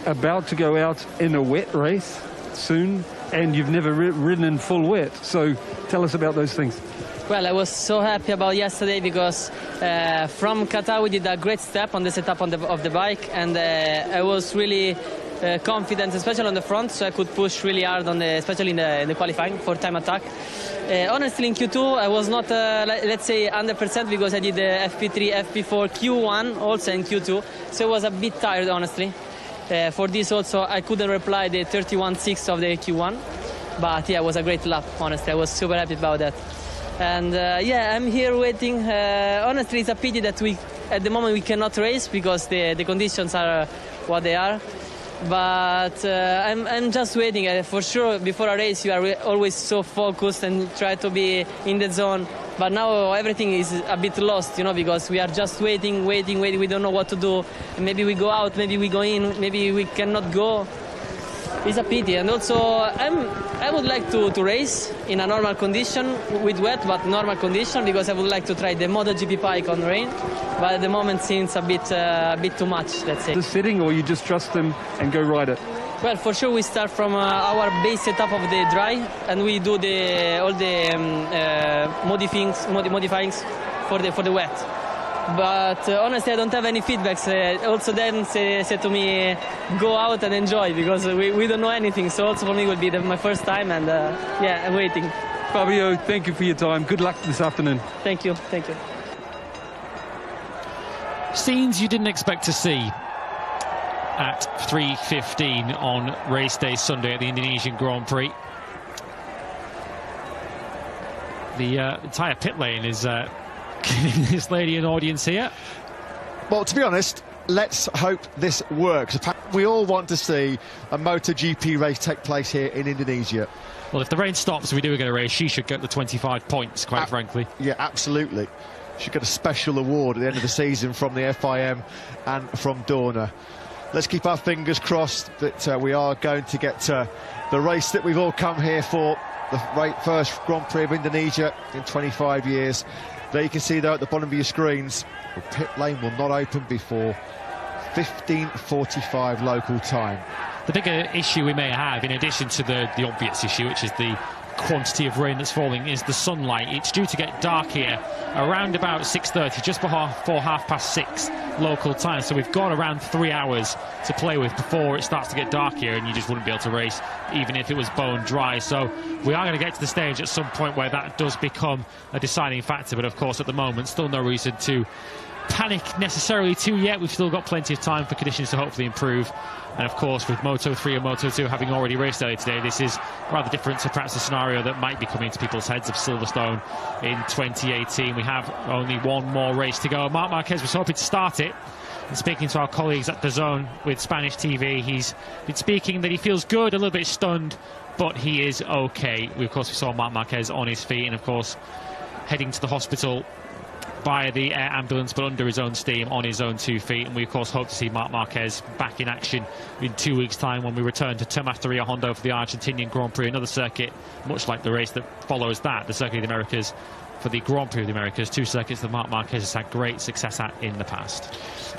about to go out in a wet race soon, and you've never ridden in full wet. So tell us about those things. Well, I was so happy about yesterday because from Qatar we did a great step on the setup of the bike, and I was really confident, especially on the front, so I could push really hard on especially in the qualifying for time attack. Honestly, in Q2 I was not, let's say, 100% because I did the FP3, FP4, Q1 also in Q2, so I was a bit tired, honestly. For this also I couldn't reply the 31.6 of the Q1, but yeah, it was a great lap, honestly. I was super happy about that. And yeah, I'm here waiting. Honestly, it's a pity that at the moment we cannot race because the conditions are what they are. But I'm just waiting. For sure, before a race, you are always so focused and try to be in the zone. But now everything is a bit lost, you know, because we are just waiting. We don't know what to do. Maybe we go out, maybe we go in, maybe we cannot go. It's a pity. And also, I would like to race in a normal condition, with wet, but normal condition, because I would like to try the MotoGP bike on rain. But at the moment, seems a bit too much, let's say. The setting, or you just trust them and go ride it? Well, for sure, we start from our base setup of the dry, and we do all the modifyings for the wet. But honestly, I don't have any feedbacks. Also, then said to me, go out and enjoy, because we don't know anything. So also for me, it will be my first time, and yeah, I'm waiting. Fabio, thank you for your time. Good luck this afternoon. Thank you. Thank you. Scenes you didn't expect to see at 3:15 on race day Sunday at the Indonesian Grand Prix. The entire pit lane is giving this lady an audience here. Well, to be honest, let's hope this works. We all want to see a MotoGP race take place here in Indonesia. Well, if the rain stops and we do get a race, she should get the 25 points, quite frankly. Yeah, absolutely. She should get a special award at the end of the season from the FIM and from Dorna. Let's keep our fingers crossed that we are going to get the race that we've all come here for, the first Grand Prix of Indonesia in 25 years. There you can see, though, at the bottom of your screens, the pit lane will not open before 15:45 local time. The bigger issue we may have, in addition to the obvious issue, which is the quantity of rain that's falling, is the sunlight. It's due to get dark here around about 6:30, just before 6:30 local time. So we've got around 3 hours to play with before it starts to get dark here, and you just wouldn't be able to race even if it was bone dry. So we are going to get to the stage at some point where that does become a deciding factor. But of course, at the moment, still no reason to panic necessarily too yet. We've still got plenty of time for conditions to hopefully improve. And of course, with Moto3 and Moto2 having already raced earlier today, this is rather different to perhaps the scenario that might be coming to people's heads of Silverstone in 2018. We have only one more race to go. Marc Marquez was hoping to start it. And speaking to our colleagues at DAZN with Spanish TV, he's been speaking that he feels good, a little bit stunned, but he is okay. We saw Marc Marquez on his feet and, of course, heading to the hospital via the air ambulance, but under his own steam, on his own 2 feet. And we, of course, hope to see Marc Marquez back in action in 2 weeks' time when we return to Tomás de Rio Hondo for the Argentinian Grand Prix, another circuit, much like the race that follows that, the Circuit of the Americas, for the Grand Prix of the Americas, 2 circuits that Marc Marquez has had great success at in the past.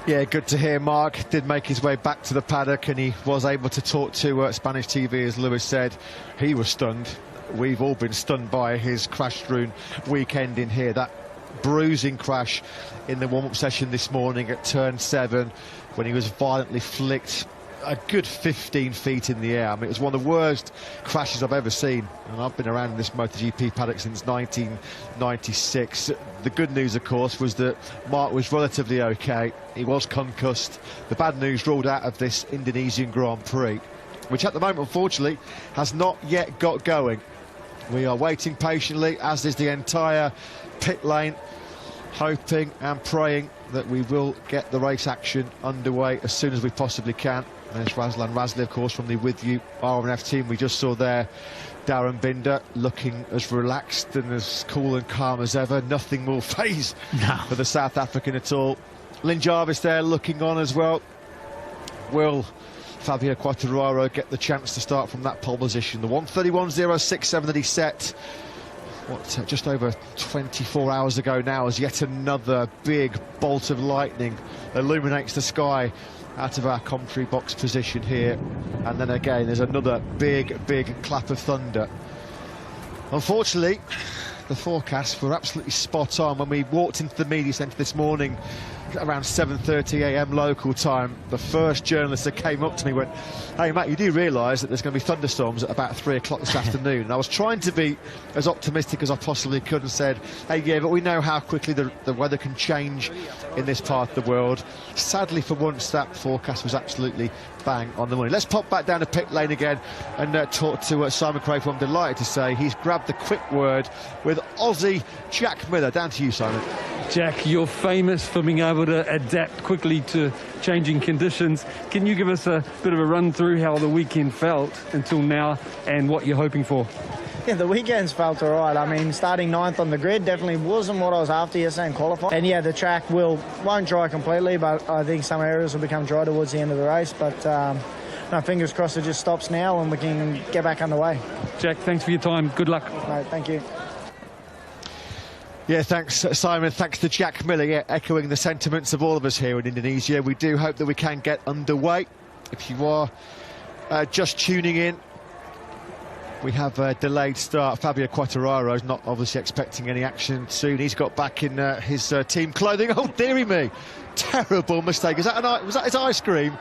Yeah, good to hear. Marc did make his way back to the paddock, and he was able to talk to Spanish TV, as Lewis said. He was stunned. We've all been stunned by his crash-strewn weekend in here. That bruising crash in the warm-up session this morning at turn 7, when he was violently flicked a good 15 feet in the air. I mean, it was one of the worst crashes I've ever seen, and I've been around this MotoGP paddock since 1996. The good news, of course, was that Marc was relatively okay. He was concussed. The bad news, ruled out of this Indonesian Grand Prix, which at the moment, unfortunately, has not yet got going. We are waiting patiently, as is the entire pit lane, hoping and praying that we will get the race action underway as soon as we possibly can. There's Razlan Razli, of course, from the With You RNF team. We just saw there Darren Binder looking as relaxed and as cool and calm as ever. Nothing will faze for the South African at all. Lynn Jarvis there looking on as well. Will Fabio Quartararo get the chance to start from that pole position? The 1:31.067 that he set, just over 24 hours ago now, as yet another big bolt of lightning illuminates the sky out of our commentary box position here. And then again, there's another big clap of thunder. Unfortunately, the forecasts were absolutely spot on. When we walked into the media centre this morning around 7:30 a.m. local time, the first journalist that came up to me went, "Hey Matt, you do realise that there's going to be thunderstorms at about 3 o'clock this afternoon?" And I was trying to be as optimistic as I possibly could and said, "Hey, yeah, but we know how quickly the weather can change in this part of the world." Sadly, for once, that forecast was absolutely bang on the money. Let's pop back down to pit lane again and talk to Simon Craig, who I'm delighted to say he's grabbed the quick word with Aussie Jack Miller. Down to you, Simon. Jack, you're famous for being able to adapt quickly to changing conditions. Can you give us a bit of a run through how the weekend felt until now and what you're hoping for? Yeah, the weekends felt all right. I mean, starting 9th on the grid definitely wasn't what I was after yesterday in qualifying. And yeah, the track won't dry completely, but I think some areas will become dry towards the end of the race. But no, fingers crossed it just stops now and we can get back underway. Jack, thanks for your time. Good luck. Mate, thank you. Yeah, thanks, Simon. Thanks to Jack Miller, yeah, echoing the sentiments of all of us here in Indonesia. We do hope that we can get underway. If you are just tuning in, we have a delayed start. Fabio Quartararo is not obviously expecting any action soon. He's got back in his team clothing. Oh, dearie me. Terrible mistake. Was that his ice cream?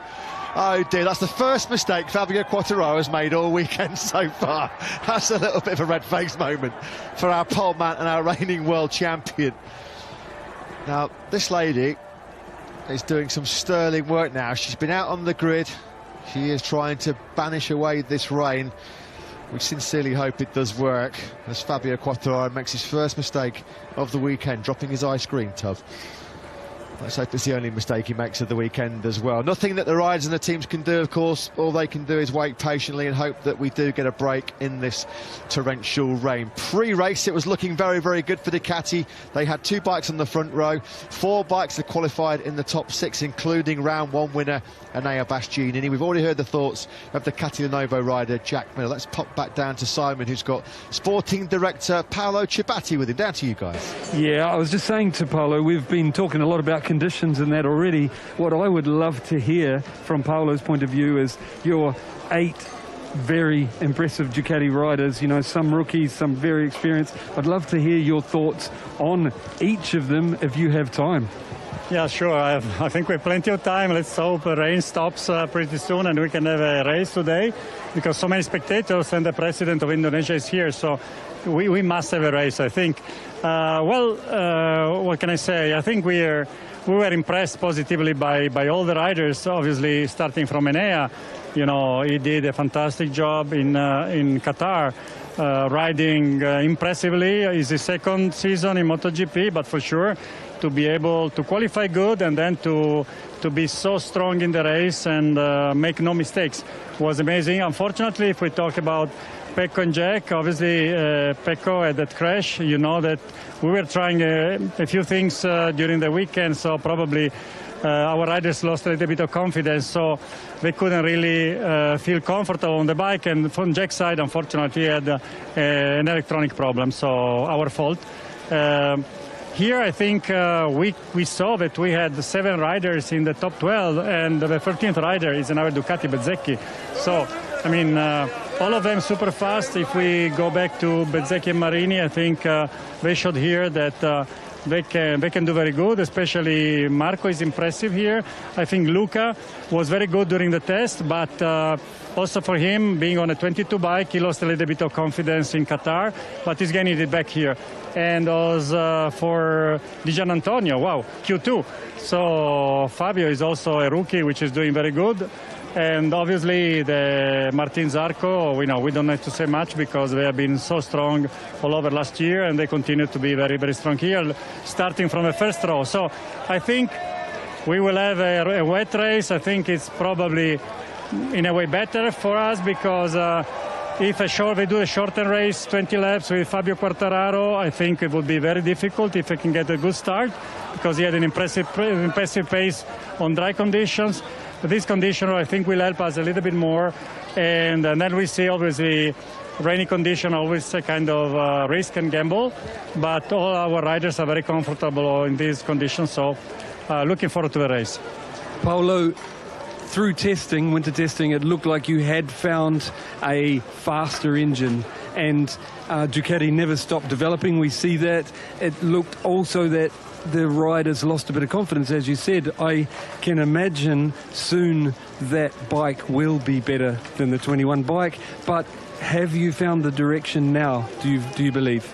Oh dear, that's the first mistake Fabio Quartararo has made all weekend so far. That's a little bit of a red-faced moment for our pole man and our reigning world champion. Now, this lady is doing some sterling work now. She's been out on the grid. She is trying to banish away this rain. We sincerely hope it does work, as Fabio Quartararo makes his first mistake of the weekend, dropping his ice cream tub. Let's hope it's the only mistake he makes of the weekend as well. Nothing that the riders and the teams can do, of course. All they can do is wait patiently and hope that we do get a break in this torrential rain. Pre-race, it was looking very, very good for Ducati. They had 2 bikes on the front row. 4 bikes that qualified in the top 6, including round 1 winner, Enea Bastianini. We've already heard the thoughts of Ducati Lenovo rider Jack Miller. Let's pop back down to Simon, who's got sporting director Paolo Ciabatti with him. Down to you guys. Yeah, I was just saying to Paolo, we've been talking a lot about conditions and that already. What I would love to hear from Paolo's point of view is your 8 very impressive Ducati riders, you know, some rookies, some very experienced. I'd love to hear your thoughts on each of them if you have time. Yeah, sure. I think we have plenty of time. Let's hope the rain stops pretty soon and we can have a race today, because so many spectators and the president of Indonesia is here. So we must have a race, I think. What can I say? I think we were impressed positively by all the riders, obviously starting from Enea. You know, he did a fantastic job in Qatar, riding impressively. It's his 2nd season in MotoGP, but for sure to be able to qualify good and then to be so strong in the race and make no mistakes was amazing. Unfortunately, if we talk about Pecco and Jack, obviously Pecco had that crash. You know that we were trying a few things during the weekend, so probably our riders lost a little bit of confidence, so they couldn't really feel comfortable on the bike. And from Jack's side, unfortunately, he had an electronic problem, so our fault. Here, I think we saw that we had 7 riders in the top 12, and the 13th rider is another Ducati Bezzecchi. So, I mean, all of them super fast. If we go back to Bezzecchi and Marini, I think they showed here that they can do very good, especially Marco is impressive here. I think Luca was very good during the test, but also for him, being on a 22 bike, he lost a little bit of confidence in Qatar, but he's gaining it back here. And also for Di Gianantonio, wow, Q2. So Fabio is also a rookie, which is doing very good. And obviously the Martin Zarco, we don't have to say much because they have been so strong all over last year, and they continue to be very, very strong here, starting from the first row. So I think we will have a wet race. I think it's probably in a way better for us because if we do a shortened race, 20 laps with Fabio Quartararo, I think it would be very difficult if he can get a good start because he had an impressive pace on dry conditions. But this condition, I think, will help us a little bit more. And then we see, obviously, rainy condition always a kind of risk and gamble. But all our riders are very comfortable in these conditions. So looking forward to the race. Paolo, through testing, winter testing, it looked like you had found a faster engine, and Ducati never stopped developing. We see that. It looked also that the riders lost a bit of confidence, as you said. I can imagine soon that bike will be better than the 21 bike, but have you found the direction now, do you believe?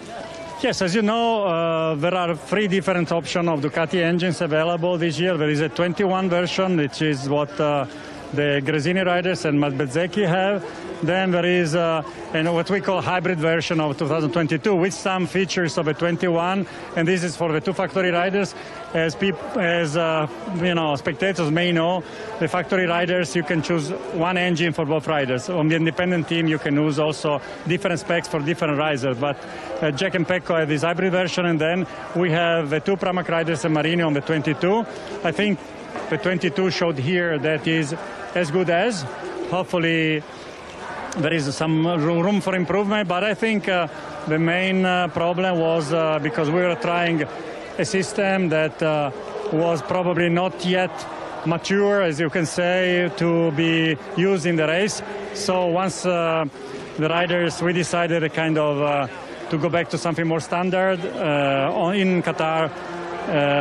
Yes, as you know, there are 3 different options of Ducati engines available this year. There is a 21 version, which is what the Gresini riders and Bezzecchi have. Then there is what we call hybrid version of 2022 with some features of a 21, and this is for the 2 factory riders. As spectators may know, the factory riders, you can choose one engine for both riders. On the independent team, you can use also different specs for different riders. But Jack and Pecco have this hybrid version, and then we have the 2 Pramac riders and Marini on the 22. I think the 22 showed here that is as good as. Hopefully, there is some room for improvement, but I think the main problem was because we were trying a system that was probably not yet mature, as you can say, to be used in the race. So once the riders, we decided to go back to something more standard. In Qatar,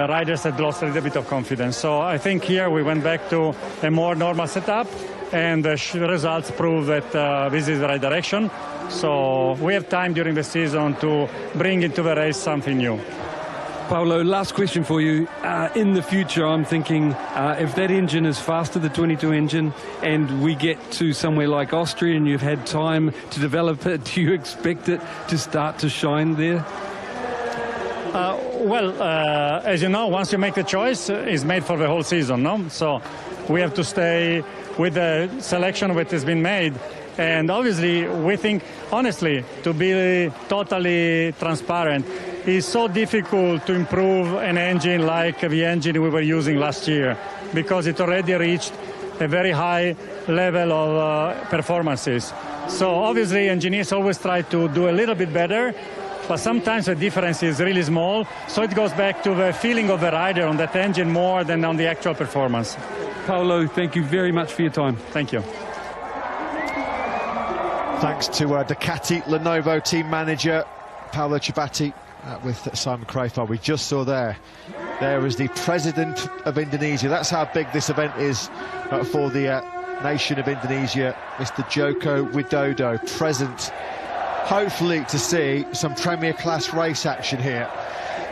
riders had lost a little bit of confidence. So I think here we went back to a more normal setup, and the results prove that this is the right direction. So we have time during the season to bring into the race something new. Paolo, last question for you. In the future, I'm thinking if that engine is faster, the 22 engine, and we get to somewhere like Austria and you've had time to develop it, do you expect it to start to shine there? As you know, once you make the choice, it's made for the whole season, no? So we have to stay with the selection that has been made. And obviously, we think, honestly, to be totally transparent, it's so difficult to improve an engine like the engine we were using last year because it already reached a very high level of performances. So obviously, engineers always try to do a little bit better, but sometimes the difference is really small. So it goes back to the feeling of the rider on that engine more than on the actual performance. Paolo, thank you very much for your time. Thank you. Thanks to Ducati Lenovo team manager Paolo Ciabatti with Simon Crafar. We just saw there is the President of Indonesia. That's how big this event is for the nation of Indonesia, Mr. Joko Widodo, present, hopefully to see some Premier Class race action here.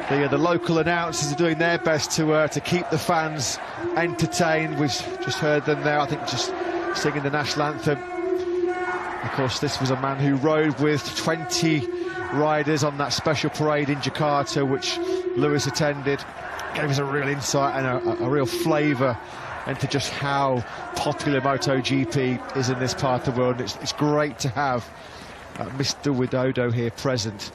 The local announcers are doing their best to keep the fans entertained. We've just heard them there, I think, just singing the national anthem. Of course, this was a man who rode with 20 riders on that special parade in Jakarta, which Lewis attended. Gave us a real insight and a real flavour into just how popular MotoGP is in this part of the world. It's great to have Mr. Widodo here present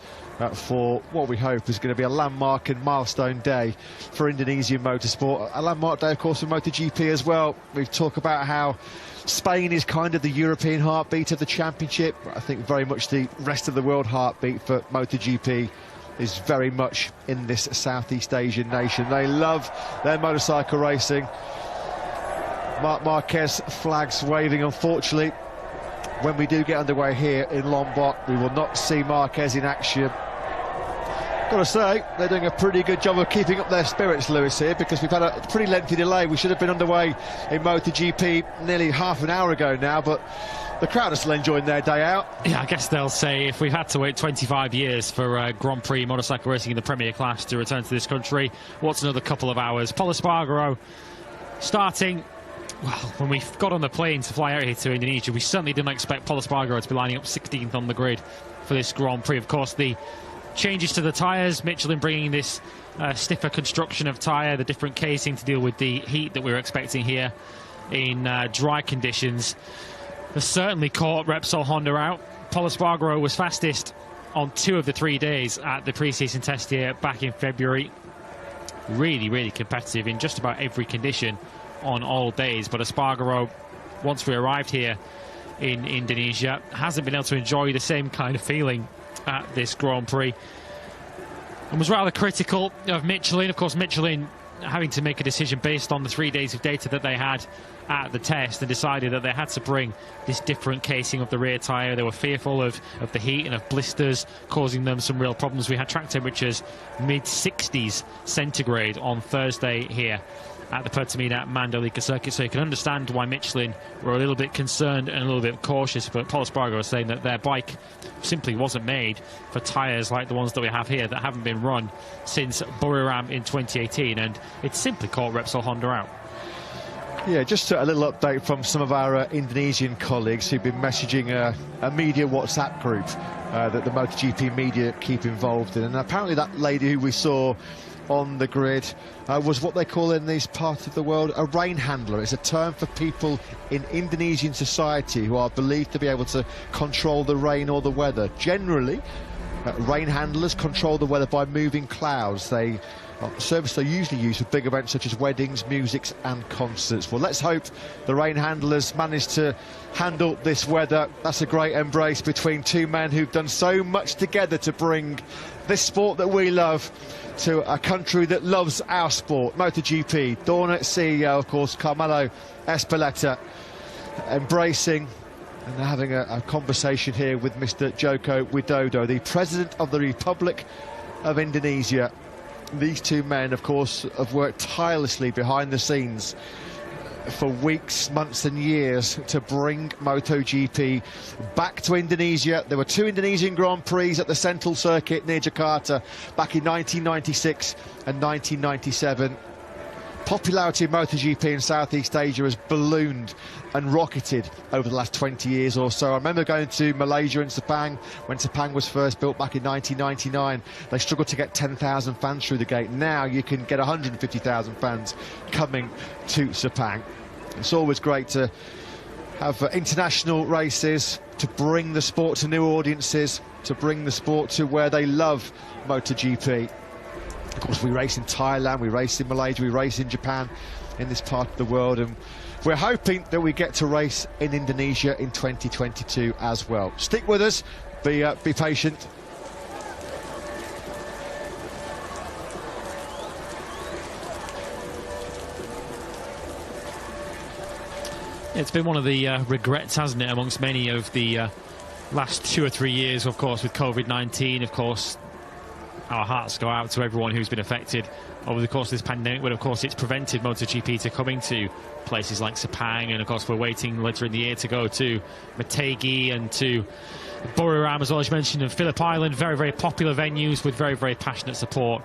for what we hope is going to be a landmark and milestone day for Indonesian motorsport. A landmark day, of course, for MotoGP as well. We've talked about how Spain is kind of the European heartbeat of the championship. I think very much the rest of the world heartbeat for MotoGP is very much in this Southeast Asian nation. They love their motorcycle racing. Marc Marquez flags waving. Unfortunately, when we do get underway here in Lombok, we will not see Marquez in action. Got to say, they're doing a pretty good job of keeping up their spirits, Lewis, here, because we've had a pretty lengthy delay. We should have been underway in MotoGP nearly half an hour ago now, but the crowd are still enjoying their day out. Yeah, I guess they'll say if we've had to wait 25 years for Grand Prix motorcycle racing in the Premier class to return to this country, what's another couple of hours? Pol Espargaro starting. Well, when we got on the plane to fly out here to Indonesia, we certainly didn't expect Pol Espargaro to be lining up 16th on the grid for this Grand Prix. Of course, the changes to the tyres, Michelin bringing this stiffer construction of tyre, the different casing to deal with the heat that we were expecting here in dry conditions, has certainly caught Repsol Honda out. Pol Espargaro was fastest on 2 of the 3 days at the pre-season test here back in February. Really, really competitive in just about every condition on all days, but Espargaro, once we arrived here in Indonesia, hasn't been able to enjoy the same kind of feeling at this Grand Prix and was rather critical of Michelin. Of course, Michelin having to make a decision based on the 3 days of data that they had at the test and decided that they had to bring this different casing of the rear tyre. They were fearful of the heat and of blisters causing them some real problems. We had track temperatures mid-60s centigrade on Thursday here at the Pertamina Mandalika circuit, so you can understand why Michelin were a little bit concerned and a little bit cautious. But Pol Espargaro was saying that their bike simply wasn't made for tyres like the ones that we have here that haven't been run since Buriram in 2018, and it simply caught Repsol Honda out. Yeah, just a little update from some of our Indonesian colleagues who've been messaging a media WhatsApp group that the MotoGP media keep involved in, and apparently that lady who we saw on the grid was what they call in these parts of the world a rain handler. It's a term for people in Indonesian society who are believed to be able to control the rain or the weather. Generally, rain handlers control the weather by moving clouds. They service they usually use for big events such as weddings, musics and concerts. Well, let's hope the rain handlers manage to handle this weather. That's a great embrace between two men who've done so much together to bring this sport that we love to a country that loves our sport, MotoGP. Dorna CEO, of course, Carmelo Espeleta, embracing and having a conversation here with Mr. Joko Widodo, the President of the Republic of Indonesia. These two men, of course, have worked tirelessly behind the scenes for weeks, months and years to bring MotoGP back to Indonesia. There were 2 Indonesian Grand Prix at the Central Circuit near Jakarta back in 1996 and 1997. Popularity of MotoGP in Southeast Asia has ballooned and rocketed over the last 20 years or so. I remember going to Malaysia and Sepang when Sepang was first built back in 1999. They struggled to get 10,000 fans through the gate. Now you can get 150,000 fans coming to Sepang. It's always great to have international races, to bring the sport to new audiences, to bring the sport to where they love MotoGP. Of course, we race in Thailand, we race in Malaysia, we race in Japan, in this part of the world, and we're hoping that we get to race in Indonesia in 2022 as well. Stick with us, be patient. It's been one of the regrets, hasn't it, amongst many of the last 2 or 3 years, of course, with COVID-19. Of course, our hearts go out to everyone who's been affected over the course of this pandemic, but of course it's prevented MotoGP to coming to places like Sepang, and of course we're waiting later in the year to go to Motegi and to Buriram, as well as you mentioned, and Phillip Island. Very, very popular venues with very, very passionate support,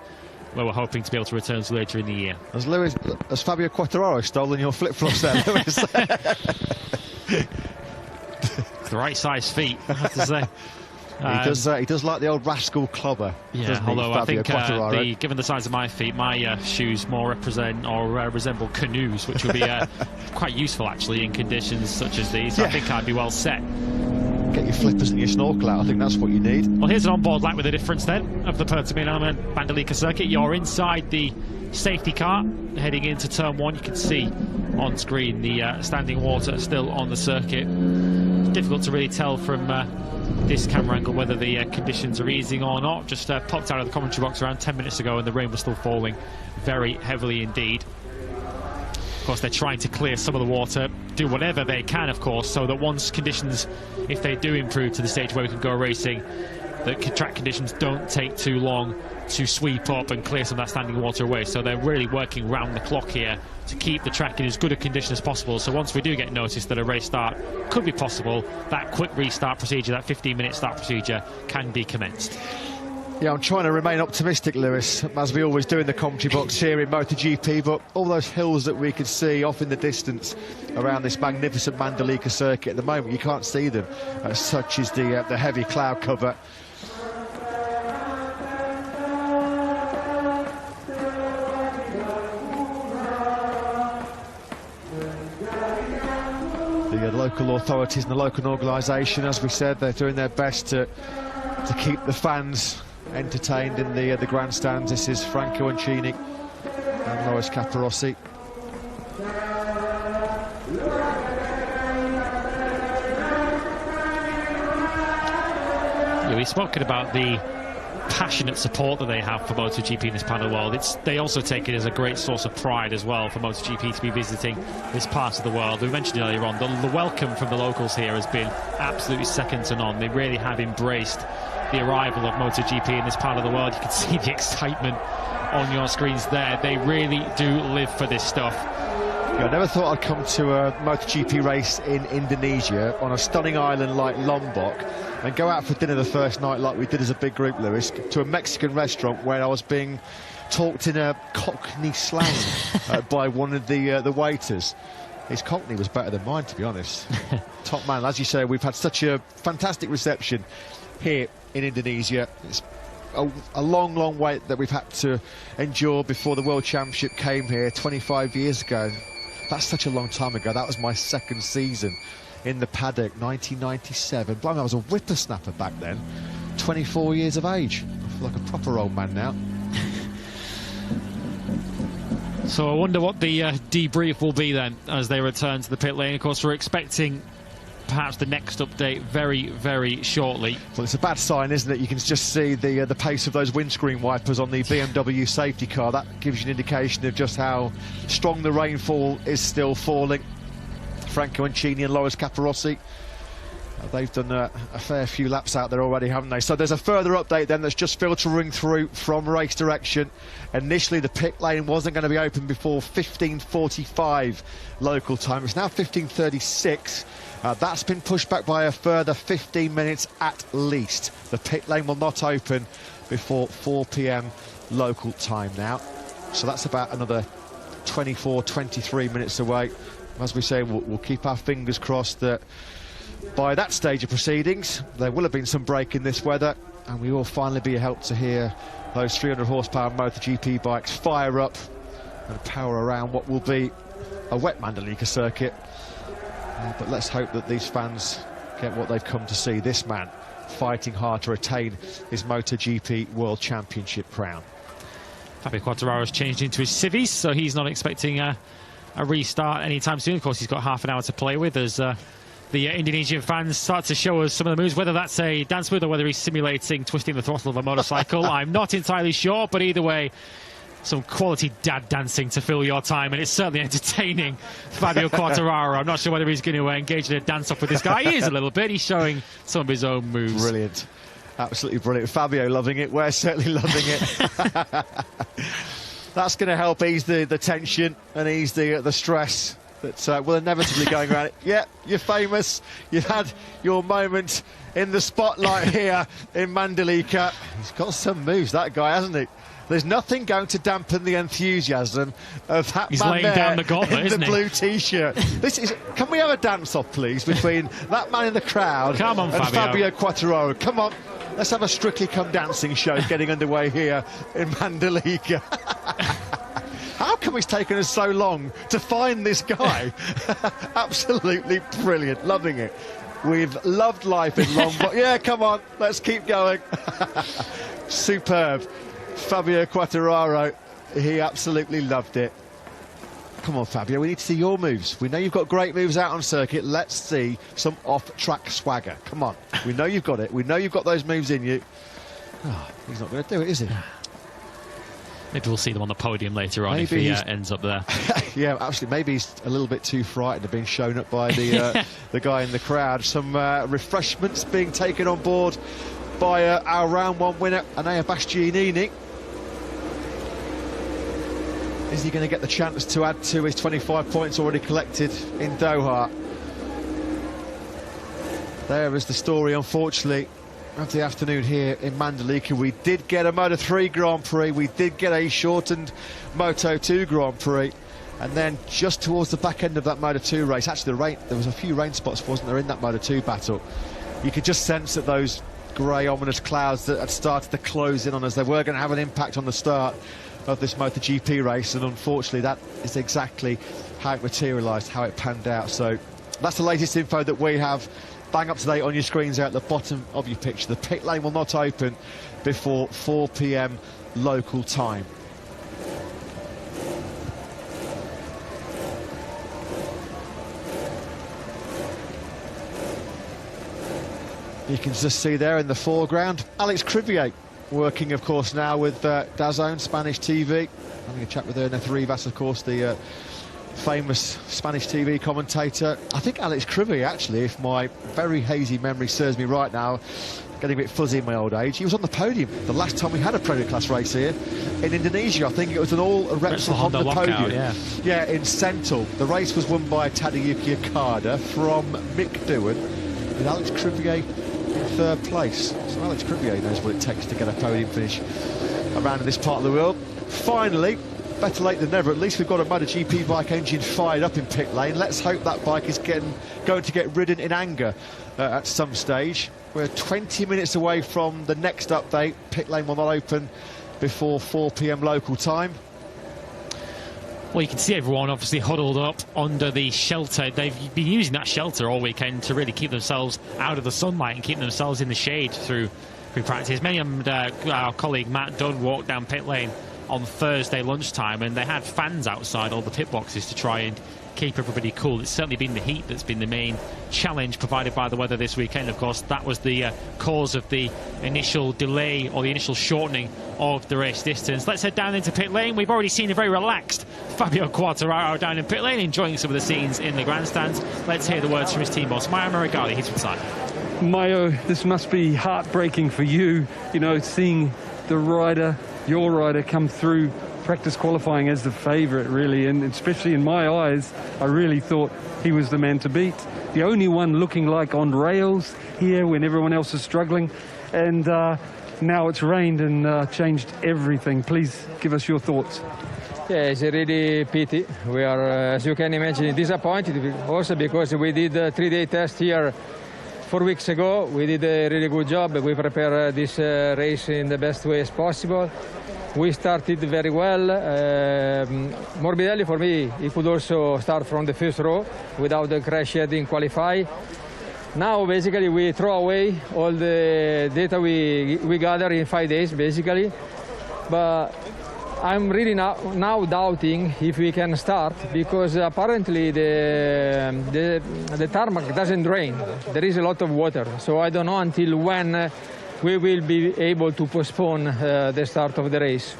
where we're hoping to be able to return to later in the year. Has Fabio Quartararo stolen your flip-flops there, Lewis? The right size feet, I have to say. He does like the old rascal clobber. Yeah, although I think given the size of my feet, my shoes more resemble canoes, which would be quite useful actually in conditions such as these. So yeah. I think I'd be well set. Get your flippers and your snorkel out. I think that's what you need. Well, here's an onboard lap with the difference then of the Pertamina Mandalika circuit. You're inside the safety car heading into turn 1. You can see on screen the standing water still on the circuit. Difficult to really tell from this camera angle whether the conditions are easing or not. Just popped out of the commentary box around 10 minutes ago and the rain was still falling very heavily indeed. Of course, they're trying to clear some of the water, do whatever they can, of course, so that once conditions, if they do improve to the stage where we can go racing, that track conditions don't take too long to sweep up and clear some of that standing water away. So they're really working round the clock here to keep the track in as good a condition as possible. So once we do get notice that a race start could be possible, that quick restart procedure, that 15-minute start procedure, can be commenced. Yeah, I'm trying to remain optimistic, Lewis, as we always do in the commentary box here in MotoGP, but all those hills that we can see off in the distance around this magnificent Mandalika circuit at the moment, you can't see them, such is the heavy cloud cover. The local authorities and the local organisation, as we said, they're doing their best to keep the fans entertained in the grandstands. This is Franco Uncini and Loris Capirossi. Yeah, we've spoken about the passionate support that they have for MotoGP in this part of the world. They also take it as a great source of pride as well for MotoGP to be visiting this part of the world. We mentioned earlier on, the welcome from the locals here has been absolutely second to none. They really have embraced the arrival of MotoGP in this part of the world. You can see the excitement on your screens there. They really do live for this stuff. Yeah, I never thought I'd come to a MotoGP race in Indonesia on a stunning island like Lombok and go out for dinner the first night like we did as a big group, Lewis, to a Mexican restaurant where I was being talked in a Cockney slang by one of the waiters. His Cockney was better than mine, to be honest. Top man. As you say, we've had such a fantastic reception here in Indonesia. It's a long wait that we've had to endure before the World Championship came here 25 years ago. That's such a long time ago. That was my second season in the paddock, 1997. Blimey, I was a whippersnapper back then, 24 years of age. I feel like a proper old man now. So I wonder what the debrief will be then as they return to the pit lane. Of course, we're expecting perhaps the next update very shortly. Well, it's a bad sign, isn't it? You can just see the pace of those windscreen wipers on the BMW safety car. That gives you an indication of just how strong the rainfall is still falling. Franco Uncini and Loris Capirossi, they've done a fair few laps out there already, haven't they? So there's a further update then that's just filtering through from race direction. Initially the pit lane wasn't going to be open before 15:45 local time. It's now 15:36. That's been pushed back by a further 15 minutes at least. The pit lane will not open before 4 p.m. local time now. So that's about another 23 minutes away. As we say, we'll keep our fingers crossed that by that stage of proceedings there will have been some break in this weather and we will finally be helped to hear those 300 horsepower MotoGP bikes fire up and power around what will be a wet Mandalika circuit. But let's hope that these fans get what they've come to see. This man fighting hard to retain his MotoGP World Championship crown. Fabio Quartararo's changed into his civvies, so he's not expecting a restart anytime soon. Of course, he's got half an hour to play with as the Indonesian fans start to show us some of the moves, whether that's a dance move or whether he's simulating twisting the throttle of a motorcycle. I'm not entirely sure, but either way, some quality dad dancing to fill your time, and it's certainly entertaining. Fabio Quartararo, I'm not sure whether he's going to engage in a dance-off with this guy. He is a little bit. He's showing some of his own moves. Brilliant. Absolutely brilliant. Fabio loving it. We're certainly loving it. That's going to help ease the tension and ease the stress that will inevitably going around it. Yeah, you're famous. You've had your moment in the spotlight here in Mandalika. He's got some moves, that guy, hasn't he? There's nothing going to dampen the enthusiasm of that He's man laying there down the gauntlet, in isn't the he? blue T-shirt. This is. Can we have a dance-off, please, between that man in the crowd Come on, and Fabio Quartararo? Come on, let's have a Strictly Come Dancing show getting underway here in Mandalika. How come it's taken us so long to find this guy? Absolutely brilliant, loving it. We've loved life in Lombok. Yeah, come on, let's keep going. Superb. Fabio Quartararo, he absolutely loved it. Come on, Fabio, we need to see your moves. We know you've got great moves out on circuit. Let's see some off-track swagger. Come on. We know you've got it. We know you've got those moves in you. Oh, he's not going to do it, is he? Maybe we'll see them on the podium later on if he ends up there. Yeah, absolutely. Maybe he's a little bit too frightened of being shown up by the the guy in the crowd. Some refreshments being taken on board by our round one winner, Enea Bastianini. Is he going to get the chance to add to his 25 points already collected in Doha? There is the story, unfortunately, of the afternoon here in Mandalika. We did get a Moto3 Grand Prix, we did get a shortened Moto2 Grand Prix, and then just towards the back end of that Moto2 race, actually there was a few rain spots, wasn't there, in that Moto2 battle. You could just sense that those grey ominous clouds that had started to close in on us, they were going to have an impact on the start of this MotoGP race, and unfortunately that is exactly how it materialised, how it panned out. So that's the latest info that we have. Bang up to date on your screens out at the bottom of your picture. The pit lane will not open before 4 p.m. local time. You can just see there in the foreground Alex Crivier working, of course, now with DAZN, Spanish TV. Having a chat with Ernest Rivas, of course, the famous Spanish TV commentator. I think Alex Crivier, actually, if my very hazy memory serves me right now, getting a bit fuzzy in my old age, he was on the podium the last time we had a Premier Class race here in Indonesia. I think it was an all-Repsol Honda podium. Yeah, in Sentul. The race was won by Tadayuki Okada from Mick Doohan, with Alex Crivier in third place. So Alex Crivier knows what it takes to get a podium finish around in this part of the world. Finally, better late than never, at least we've got a MotoGP bike engine fired up in pit lane. Let's hope that bike is going to get ridden in anger at some stage. We're 20 minutes away from the next update. Pit lane will not open before 4 p.m. local time. Well, you can see everyone obviously huddled up under the shelter. They've been using that shelter all weekend to really keep themselves out of the sunlight and keep themselves in the shade through practice. Many of our colleague Matt Dunn walked down pit lane on Thursday lunchtime, and they had fans outside all the pit boxes to try and keep everybody cool. It's certainly been the heat that's been the main challenge provided by the weather this weekend. Of course, that was the cause of the initial delay or the initial shortening of the race distance. Let's head down into pit lane. We've already seen a very relaxed Fabio Quartararo down in pit lane, enjoying some of the scenes in the grandstands. Let's hear the words from his team boss, Maio Meregali. He's inside. Maio, this must be heartbreaking for you, you know, seeing the rider, your rider, come through practice qualifying as the favourite, really, and especially in my eyes, I really thought he was the man to beat. The only one looking like on rails here when everyone else is struggling, and now it's rained and changed everything. Please give us your thoughts. Yeah, it's a really pity. We are, as you can imagine, disappointed also because we did a 3-day test here 4 weeks ago. We did a really good job. We prepared this race in the best way as possible. We started very well. Morbidelli, for me, he could also start from the first row without the crash yet in qualify. Now, basically, we throw away all the data we gather in 5 days, basically. But I'm really now doubting if we can start, because apparently the tarmac doesn't drain. There is a lot of water, so I don't know until when we will be able to postpone the start of the race.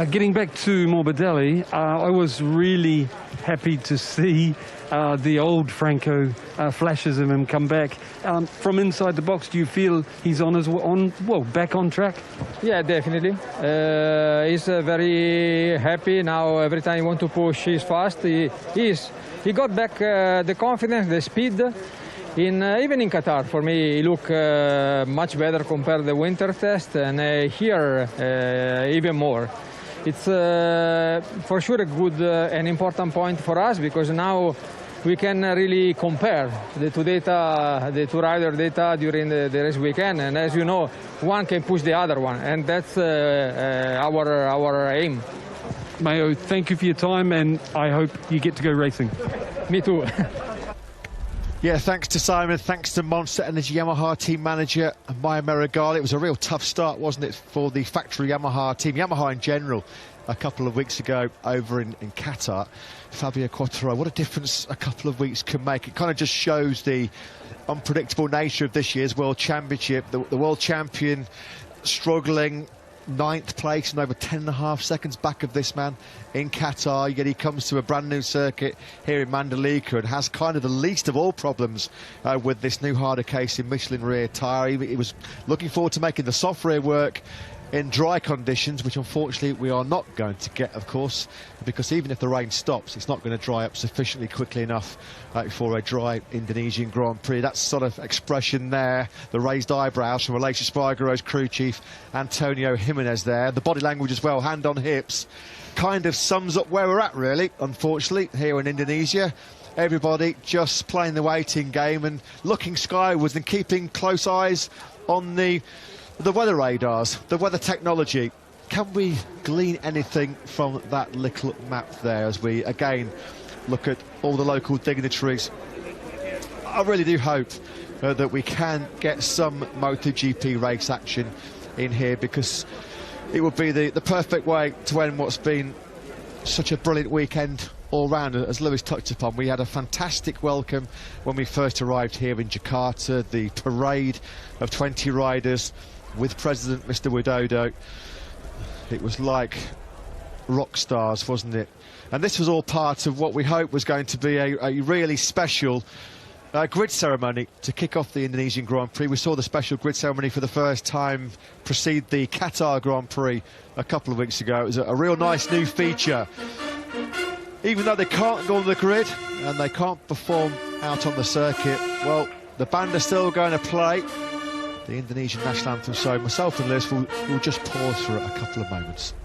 Getting back to Morbidelli, I was really happy to see the old Franco flashes of him come back. From inside the box, do you feel he's back on track? Yeah, definitely. He's very happy now. Every time he wants to push, he's fast. He got back the confidence, the speed. Even in Qatar, for me, he looked much better compared to the winter test, and here even more. It's for sure a good and important point for us, because now we can really compare the two rider data during the race weekend, and as you know, one can push the other one, and that's our aim. Maio, thank you for your time, and I hope you get to go racing. Me too. Yeah, thanks to Simon, thanks to Monster Energy Yamaha team manager Maio Meregali. It was a real tough start, wasn't it, for the factory Yamaha team, Yamaha in general, a couple of weeks ago over in Qatar. Fabio Quartararo, what a difference a couple of weeks can make. It kind of just shows the unpredictable nature of this year's World Championship. The world champion struggling, 9th place and over 10.5 seconds back of this man in Qatar, yet he comes to a brand new circuit here in Mandalika and has kind of the least of all problems with this new harder case in Michelin rear tyre. He was looking forward to making the soft rear work in dry conditions, which unfortunately we are not going to get, of course, because even if the rain stops, it's not going to dry up sufficiently quickly enough for a dry Indonesian Grand Prix. That sort of expression there, the raised eyebrows from Malaysia Spargaro's crew chief Antonio Jimenez there, the body language as well, hand on hips, kind of sums up where we're at really, unfortunately, here in Indonesia. Everybody just playing the waiting game and looking skywards and keeping close eyes on the weather radars, the weather technology. Can we glean anything from that little map there as we again look at all the local dignitaries? I really do hope that we can get some MotoGP race action in here, because it would be the perfect way to end what's been such a brilliant weekend all round. As Lewis touched upon, we had a fantastic welcome when we first arrived here in Jakarta, the parade of 20 riders with President Mr. Widodo. It was like rock stars, wasn't it? And this was all part of what we hoped was going to be a really special grid ceremony to kick off the Indonesian Grand Prix. We saw the special grid ceremony for the first time precede the Qatar Grand Prix a couple of weeks ago. It was a real nice new feature. Even though they can't go on the grid and they can't perform out on the circuit, well, the band are still going to play the Indonesian national anthem, so myself and Liz will just pause for a couple of moments.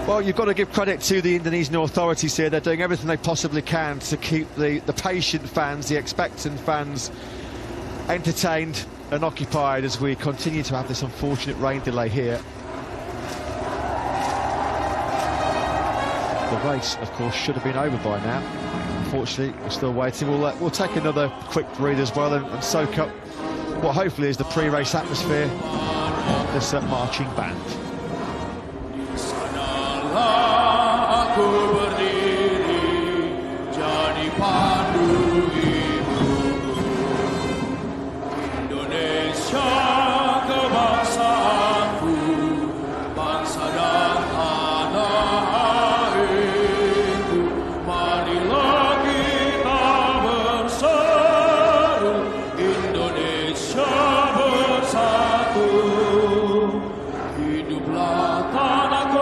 Well, you've got to give credit to the Indonesian authorities here. They're doing everything they possibly can to keep the patient fans, the expectant fans, entertained and occupied as we continue to have this unfortunate rain delay here. The race, of course, should have been over by now. Unfortunately, we're still waiting. We'll take another quick breather as well and soak up what hopefully is the pre-race atmosphere of this marching band. Aku berdiri jadi pandu hidupku, Indonesia kebangsaanku, bangsa dan tanah airku. Marilah kita berseru, Indonesia bersatu. Hiduplah tanahku.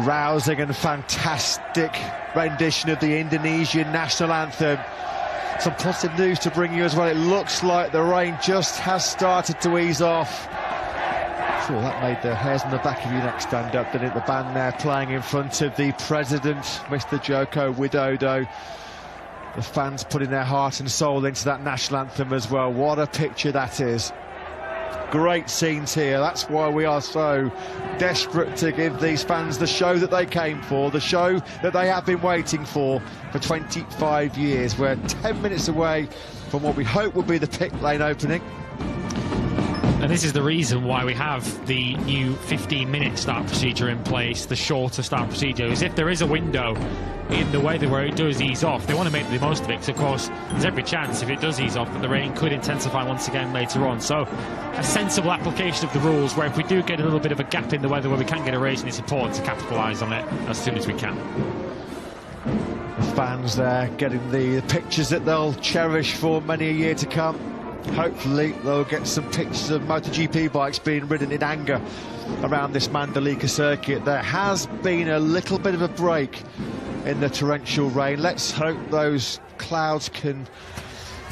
rousing and fantastic rendition of the Indonesian national anthem. Some positive news to bring you as well. It looks like the rain just has started to ease off. Sure, that made the hairs on the back of your neck stand up, didn't it? The band there playing in front of the President, Mr. Joko Widodo. The fans putting their heart and soul into that national anthem as well. What a picture that is. Great scenes here. That's why we are so desperate to give these fans the show that they came for, the show that they have been waiting for 25 years. We're 10 minutes away from what we hope will be the pit lane opening. And this is the reason why we have the new 15-minute start procedure in place, the shorter start procedure, is if there is a window in the weather where it does ease off, they want to make the most of it, because of course there's every chance if it does ease off that the rain could intensify once again later on. So a sensible application of the rules, where if we do get a little bit of a gap in the weather where we can get a race, and it's important to capitalise on it as soon as we can. The fans there getting the pictures that they'll cherish for many a year to come. Hopefully they'll get some pictures of MotoGP bikes being ridden in anger around this Mandalika circuit. There has been a little bit of a break in the torrential rain. Let's hope those clouds can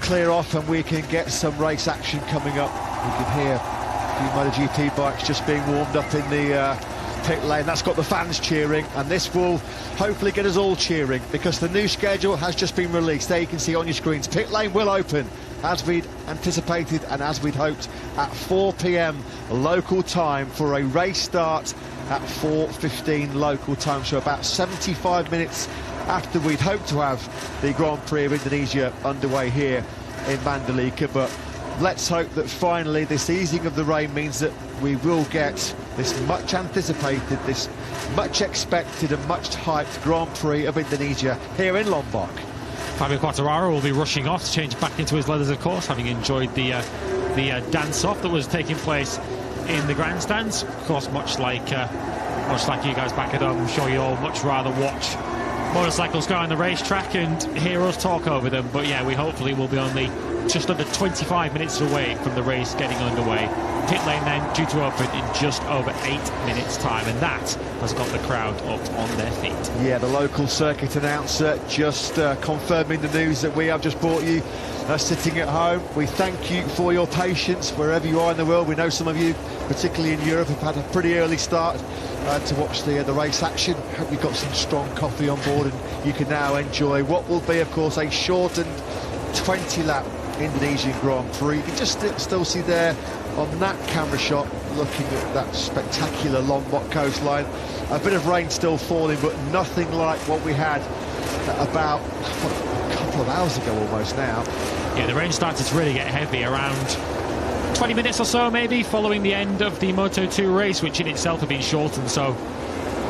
clear off and we can get some race action coming up. We can hear a few MotoGP bikes just being warmed up in the pit lane. That's got the fans cheering, and this will hopefully get us all cheering, because the new schedule has just been released. There you can see on your screens, pit lane will open as we'd anticipated and as we'd hoped at 4 p.m. local time for a race start at 4:15 local time, so about 75 minutes after we'd hoped to have the Grand Prix of Indonesia underway here in Mandalika. But let's hope that finally this easing of the rain means that we will get this much anticipated, this much expected and much hyped Grand Prix of Indonesia here in Lombok. Fabio Quartararo will be rushing off to change back into his leathers, of course, having enjoyed the dance-off that was taking place in the grandstands. Of course, much like you guys back at home, I'm sure you all much rather watch motorcycles go on the racetrack and hear us talk over them. But yeah, we hopefully will be only just under 25 minutes away from the race getting underway. Pit lane then due to open in just over 8 minutes time, and that has got the crowd up on their feet. Yeah, the local circuit announcer just confirming the news that we have just brought you sitting at home. We thank you for your patience wherever you are in the world. We know some of you, particularly in Europe, have had a pretty early start to watch the race action. Hope you've got some strong coffee on board and you can now enjoy what will be, of course, a shortened 20-lap Indonesian Grand Prix. You can just still see there on that camera shot, looking at that spectacular Lombok coastline. A bit of rain still falling, but nothing like what we had about a couple of hours ago almost now. Yeah, the rain started to really get heavy around 20 minutes or so maybe following the end of the Moto2 race, which in itself had been shortened. So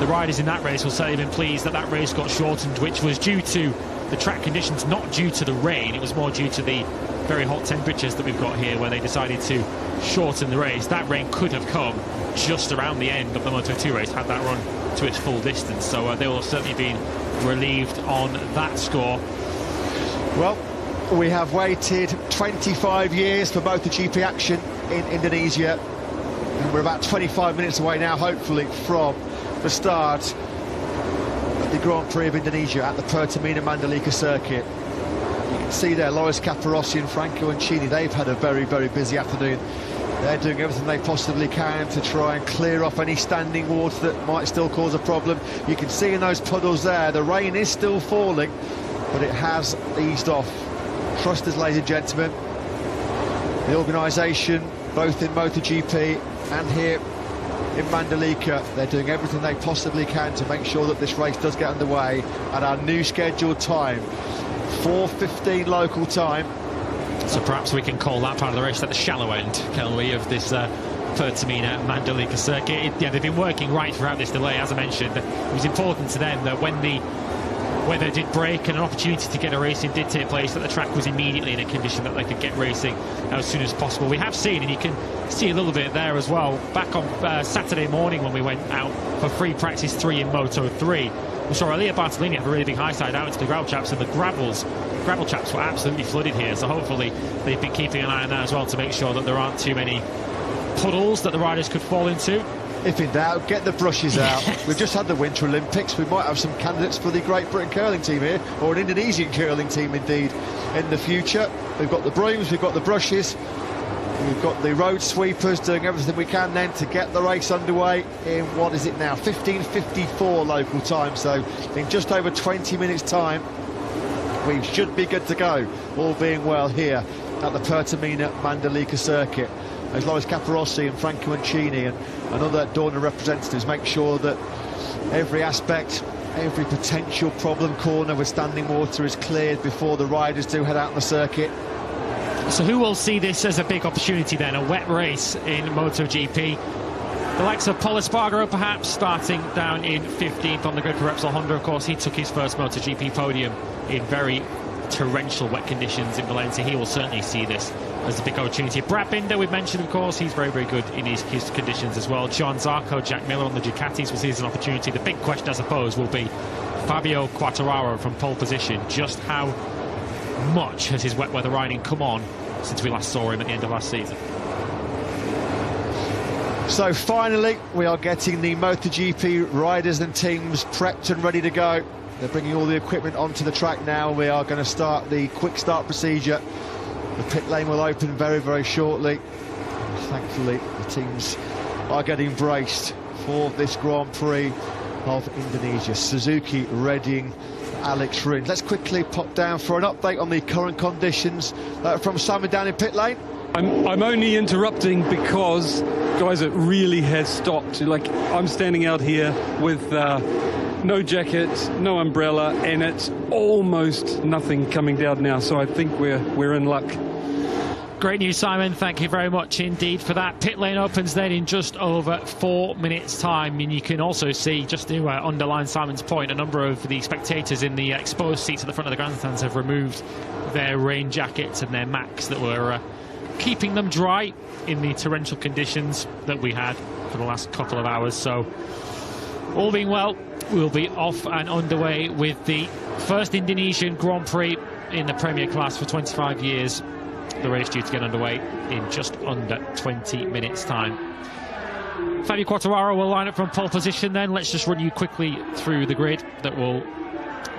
the riders in that race will certainly have been pleased that that race got shortened, which was due to the track conditions, not due to the rain. It was more due to the very hot temperatures that we've got here, where they decided to shorten the race. That rain could have come just around the end of the Moto2 race had that run to its full distance. So they will have certainly been relieved on that score. Well, we have waited 25 years for MotoGP action in Indonesia, and we're about 25 minutes away now, hopefully, from the start of the Grand Prix of Indonesia at the Pertamina Mandalika circuit. You can see there Loris Capirossi and Franco Ancini. They've had a very, very busy afternoon. They're doing everything they possibly can to try and clear off any standing water that might still cause a problem. You can see in those puddles there, the rain is still falling, but it has eased off. Trust us, ladies and gentlemen. The organisation, both in MotoGP and here in Mandalika, they're doing everything they possibly can to make sure that this race does get underway at our new scheduled time, 4:15 local time. So perhaps we can call that part of the race at the shallow end, can we, of this Pertamina Mandalika circuit. Yeah, they've been working right throughout this delay, as I mentioned. It was important to them that when the weather did break and an opportunity to get a racing did take place, that the track was immediately in a condition that they could get racing as soon as possible. We have seen, and you can see a little bit there as well, back on Saturday morning when we went out for free practice 3 in Moto3, we saw Elia Bartolini have a really big high side out into the gravel chaps, and the gravel chaps were absolutely flooded here. So hopefully they've been keeping an eye on that as well to make sure that there aren't too many puddles that the riders could fall into. If in doubt, get the brushes out. We've just had the Winter Olympics. We might have some candidates for the Great Britain curling team here, or an Indonesian curling team indeed, in the future. We've got the brooms, we've got the brushes, we've got the road sweepers doing everything we can then to get the race underway in, what is it now, 15:54 local time. So in just over 20 minutes time, we should be good to go, all being well here at the Pertamina Mandalika circuit. As Loris Capirossi and Franco Mancini and other Dorna representatives make sure that every aspect, every potential problem corner with standing water is cleared before the riders do head out on the circuit. So who will see this as a big opportunity then, a wet race in MotoGP? The likes of Pol Espargaro perhaps starting down in 15th on the grid for Repsol Honda. Of course, he took his first MotoGP podium in very torrential wet conditions in Valencia. He will certainly see this as a big opportunity. Brad Binder, we've mentioned, of course, he's very, very good in his conditions as well. John Zarco, Jack Miller on the Ducatis will see this as an opportunity. The big question, I suppose, will be Fabio Quartararo from pole position. Just how much has his wet weather riding come on since we last saw him at the end of last season? So finally, we are getting the MotoGP riders and teams prepped and ready to go. They're bringing all the equipment onto the track now. We are going to start the quick start procedure. The pit lane will open very, very shortly. Thankfully, the teams are getting braced for this Grand Prix of Indonesia. Suzuki, Redding, Alex Rins. Let's quickly pop down for an update on the current conditions from Simon down in pit lane. I'm only interrupting because, guys, it really has stopped. Like, I'm standing out here with no jacket, no umbrella, and it's almost nothing coming down now, so I think we're in luck. Great news, Simon. Thank you very much indeed for that. Pit lane opens then in just over 4 minutes' time, and you can also see, just to underline Simon's point, a number of the spectators in the exposed seats at the front of the grandstands have removed their rain jackets and their Macs that were keeping them dry in the torrential conditions that we had for the last couple of hours. So, all being well, we'll be off and underway with the first Indonesian Grand Prix in the Premier class for 25 years. The race due to get underway in just under 20 minutes' time. Fabio Quartararo will line up from pole position then. Let's just run you quickly through the grid that will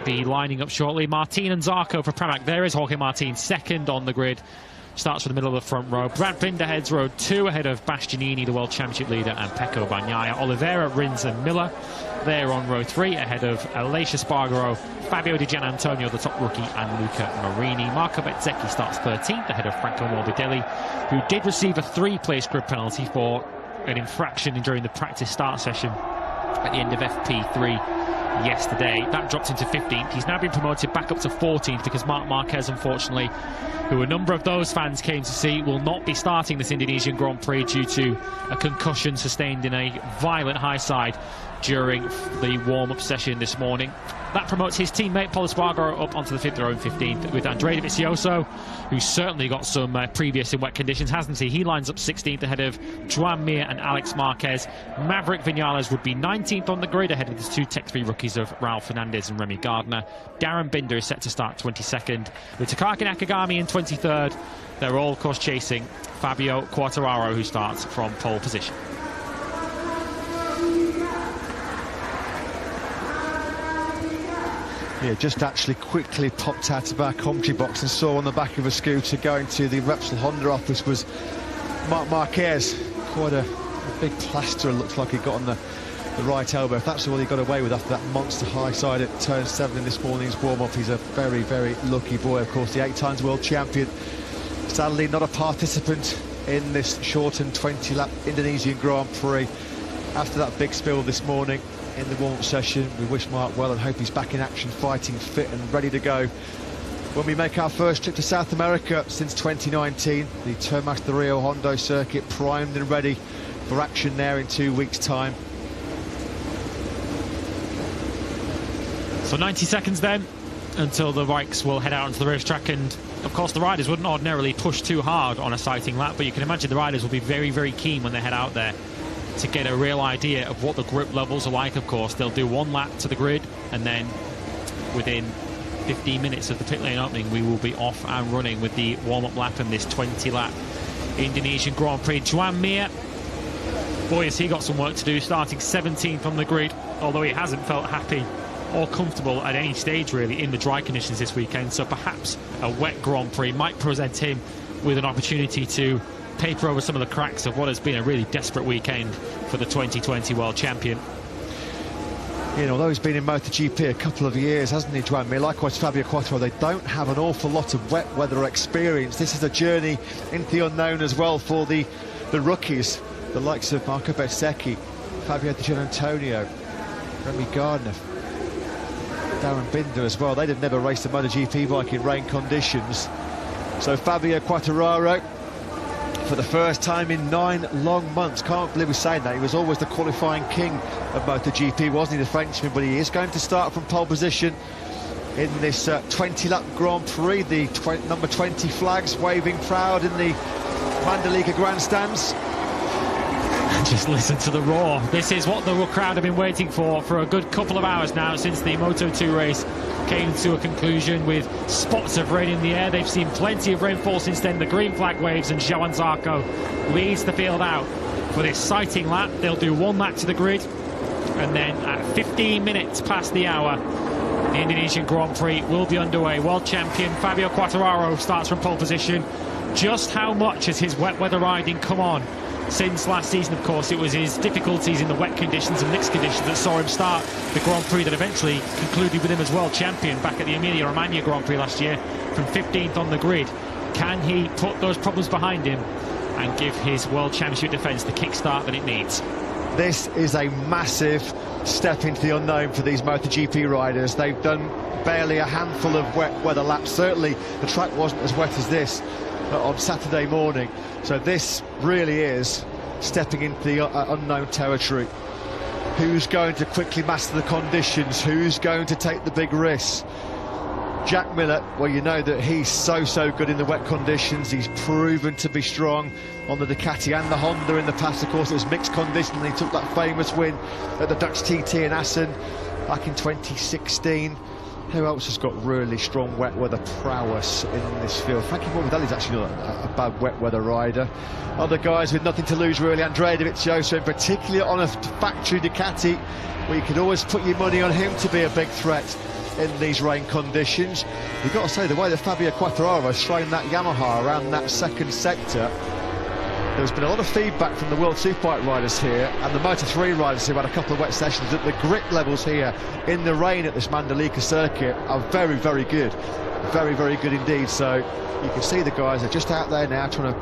be lining up shortly. Martin and Zarco for Pramac. There is Jorge Martin, second on the grid. Starts from the middle of the front row. Brad Binder heads row 2 ahead of Bastianini, the World Championship leader, and Pecco Bagnaia. Oliveira, Rins and Miller there on row 3 ahead of Aleix Espargaro, Fabio Di Gianantonio, the top rookie, and Luca Marini. Marco Bezzecchi starts 13th ahead of Franco Morbidelli, who did receive a 3-place grid penalty for an infraction during the practice start session at the end of FP3 yesterday. That dropped into 15th. He's now been promoted back up to 14th because Marc Marquez, unfortunately, who a number of those fans came to see, will not be starting this Indonesian Grand Prix due to a concussion sustained in a violent high side during the warm-up session this morning. That promotes his teammate Pol Espargaro up onto the 5th row in 15th with Andrea Dovizioso, who's certainly got some previous in wet conditions, hasn't he? He lines up 16th ahead of Joan Mir and Alex Marquez. Maverick Vinales would be 19th on the grid ahead of the 2 Tech 3 rookies of Raul Fernandez and Remy Gardner. Darren Binder is set to start 22nd with Takaki Nakagami in 23rd. They're all, of course, chasing Fabio Quartararo, who starts from pole position. Yeah, just actually quickly popped out of our commentary box and saw on the back of a scooter going to the Repsol Honda office was Marc Marquez. Quite a big plaster, it looks like he got on the right elbow. If that's all he got away with after that monster high side at turn 7 in this morning's warm-up, he's a very, very lucky boy. Of course, the 8-times world champion. Sadly, not a participant in this shortened 20-lap Indonesian Grand Prix. After that big spill this morning in the warm-up session, we wish Mark well and hope he's back in action, fighting fit and ready to go when we make our first trip to South America since 2019. The Termas de Rio Hondo circuit primed and ready for action there in 2 weeks' time. So 90 seconds then until the bikes will head out onto the racetrack, and of course the riders wouldn't ordinarily push too hard on a sighting lap, but you can imagine the riders will be very, very keen when they head out there to get a real idea of what the grip levels are like. Of course, they'll do 1 lap to the grid, and then within 15 minutes of the pit lane opening, we will be off and running with the warm-up lap in this 20-lap Indonesian Grand Prix. Joan Mir boy, has he got some work to do, starting 17th on the grid, although he hasn't felt happy or comfortable at any stage really in the dry conditions this weekend. So perhaps a wet Grand Prix might present him with an opportunity to paper over some of the cracks of what has been a really desperate weekend for the 2020 world champion. You know, although he's been in MotoGP a couple of years, hasn't he, Joan? Likewise, Fabio Quartararo, they don't have an awful lot of wet weather experience. This is a journey into the unknown as well for the rookies, the likes of Marco Bezzecchi, Fabio Di Giannantonio, Remy Gardner, Darren Binder as well. They'd have never raced a MotoGP bike in rain conditions. So Fabio Quartararo, for the first time in 9 long months, can't believe we're saying that. He was always the qualifying king of MotoGP, wasn't he, the Frenchman? But he is going to start from pole position in this 20-lap Grand Prix. The number 20 flags waving proud in the Mandalika grandstands. Just listen to the roar. This is what the crowd have been waiting for a good couple of hours now, since the Moto2 race came to a conclusion with spots of rain in the air. They've seen plenty of rainfall since then. The green flag waves, and Joan Zarco leads the field out for this sighting lap. They'll do 1 lap to the grid, and then at 15 minutes past the hour, the Indonesian Grand Prix will be underway. World champion Fabio Quartararo starts from pole position. Just how much has his wet weather riding come on since last season? Of course, it was his difficulties in the wet conditions and mixed conditions that saw him start the Grand Prix that eventually concluded with him as world champion back at the Emilia-Romagna Grand Prix last year from 15th on the grid. Can he put those problems behind him and give his world championship defence the kickstart that it needs? This is a massive step into the unknown for these MotoGP riders. They've done barely a handful of wet weather laps. Certainly the track wasn't as wet as this on Saturday morning. So this really is stepping into the unknown territory. Who's going to quickly master the conditions? Who's going to take the big risks? Jack Miller, well, you know that he's so good in the wet conditions. He's proven to be strong on the Ducati and the Honda in the past. Of course, it was mixed conditions, and he took that famous win at the Dutch TT in Assen back in 2016. Who else has got really strong wet weather prowess in this field? Frankie Morbidelli's actually not a bad wet weather rider. Other guys with nothing to lose, really. Andrea Dovizioso, and particularly on a factory Ducati, where you can always put your money on him to be a big threat in these rain conditions. You've got to say, the way that Fabio Quartararo has thrown that Yamaha around that second sector, there's been a lot of feedback from the World Superbike riders here and the Moto3 riders who've had a couple of wet sessions that the grip levels here in the rain at this Mandalika circuit are very good. Very good indeed. So you can see the guys are just out there now trying to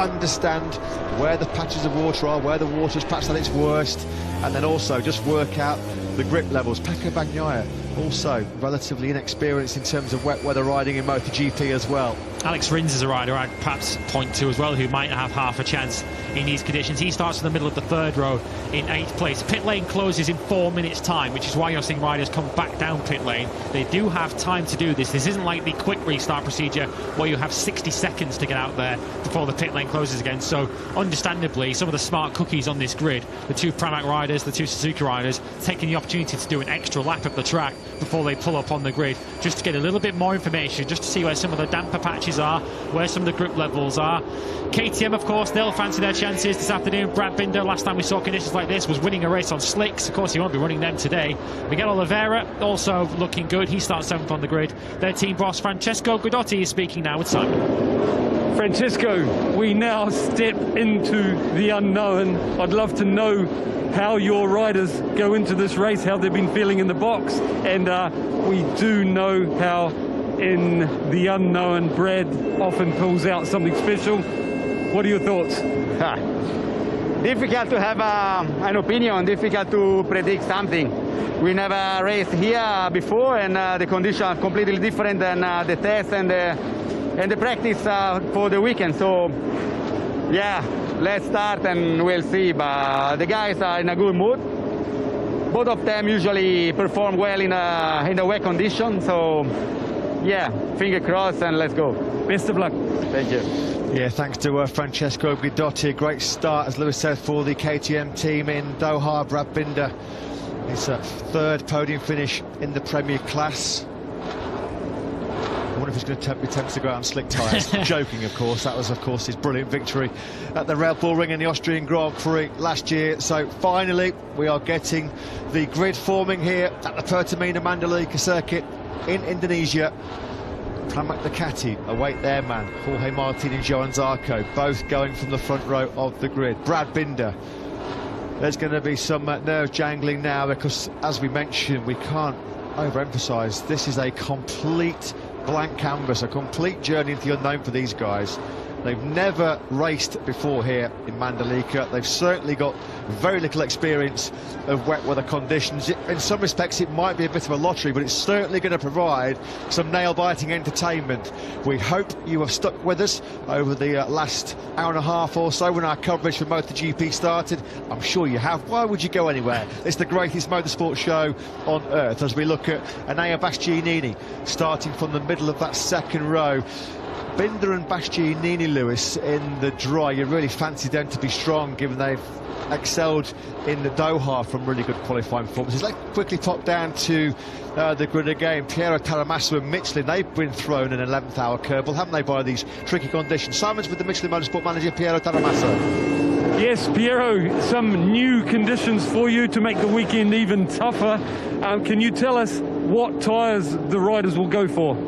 understand where the patches of water are, where the water's perhaps at its worst, and then also just work out the grip levels. Pecco Bagnaia, also relatively inexperienced in terms of wet weather riding in MotoGP as well. Alex Rins is a rider I'd perhaps point to as well, who might have half a chance in these conditions. He starts in the middle of the 3rd row in 8th place. Pit lane closes in 4 minutes time, which is why you're seeing riders come back down pit lane. They do have time to do this. This isn't like the quick restart procedure where you have 60 seconds to get out there before the pit lane closes again. So understandably, some of the smart cookies on this grid, the 2 Pramac riders, the 2 Suzuki riders, taking the opportunity to do an extra lap of the track before they pull up on the grid, just to get a little bit more information, just to see where some of the damper patches are, where some of the grip levels are. KTM, of course, they'll fancy their chances this afternoon. Brad Binder, last time we saw conditions like this, was winning a race on slicks. Of course, he won't be running them today. Miguel Oliveira also looking good. He starts 7th on the grid. Their team boss Francesco Guidotti is speaking now with Simon. Francesco, we now step into the unknown. I'd love to know how your riders go into this race, how they've been feeling in the box, and we do know how in the unknown Brad often pulls out something special. What are your thoughts? Difficult to have an opinion, difficult to predict something. We never raced here before, and the conditions are completely different than the test and the practice for the weekend. So yeah, let's start and we'll see. But the guys are in a good mood. Both of them usually perform well in the wet conditions. So yeah, finger crossed and let's go. Best of luck. Thank you. Yeah, thanks to Francesco Guidotti. A great start, as Lewis said, for the KTM team in Doha. Brad Binder, his 3rd podium finish in the Premier class. I wonder if he's going to be tempted to go out on slick tyres. Joking, of course. That was, of course, his brilliant victory at the Red Bull Ring in the Austrian Grand Prix last year. So finally, we are getting the grid forming here at the Pertamina Mandalika circuit in Indonesia. Pramac Ducati await their man, Jorge Martin and Johan Zarco, both going from the front row of the grid. Brad Binder. There's going to be some nerve jangling now because, as we mentioned, we can't overemphasise, this is a complete blank canvas, a complete journey into the unknown for these guys. They've never raced before here in Mandalika. They've certainly got very little experience of wet weather conditions. In some respects, it might be a bit of a lottery, but it's certainly going to provide some nail-biting entertainment. We hope you have stuck with us over the last hour and a half or so when our coverage for MotoGP started. I'm sure you have. Why would you go anywhere? It's the greatest motorsport show on earth as we look at Enea Bastianini starting from the middle of that second row. Binder and Bastianini, Lewis, in the dry, you really fancy them to be strong given they've excelled in the Doha from really good qualifying performances. Let's quickly pop down to the grid again. Piero Taramasso and Michelin, they've been thrown an 11th hour curveball, haven't they, by these tricky conditions. Simon's with the Michelin Motorsport manager, Piero Taramasso. Yes, Piero, some new conditions for you to make the weekend even tougher. Can you tell us what tyres the riders will go for?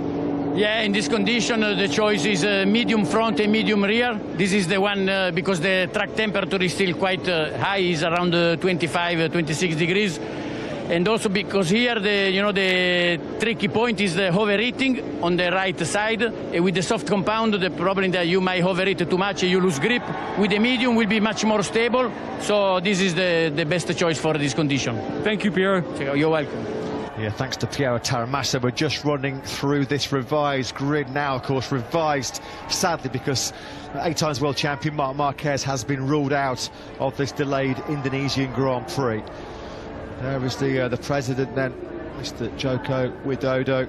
Yeah, in this condition, the choice is medium front and medium rear. This is the one because the track temperature is still quite high, is around 25, 26 degrees. And also because here, the tricky point is the overheating on the right side. With the soft compound, the problem that you might overheat too much, you lose grip. With the medium, will be much more stable. So this is the best choice for this condition. Thank you, Piero. You're welcome. Yeah, thanks to Piero Taramasso. We're just running through this revised grid now, of course, revised, sadly, because 8 times world champion Marc Marquez has been ruled out of this delayed Indonesian Grand Prix. There is the president then, Mr. Joko Widodo,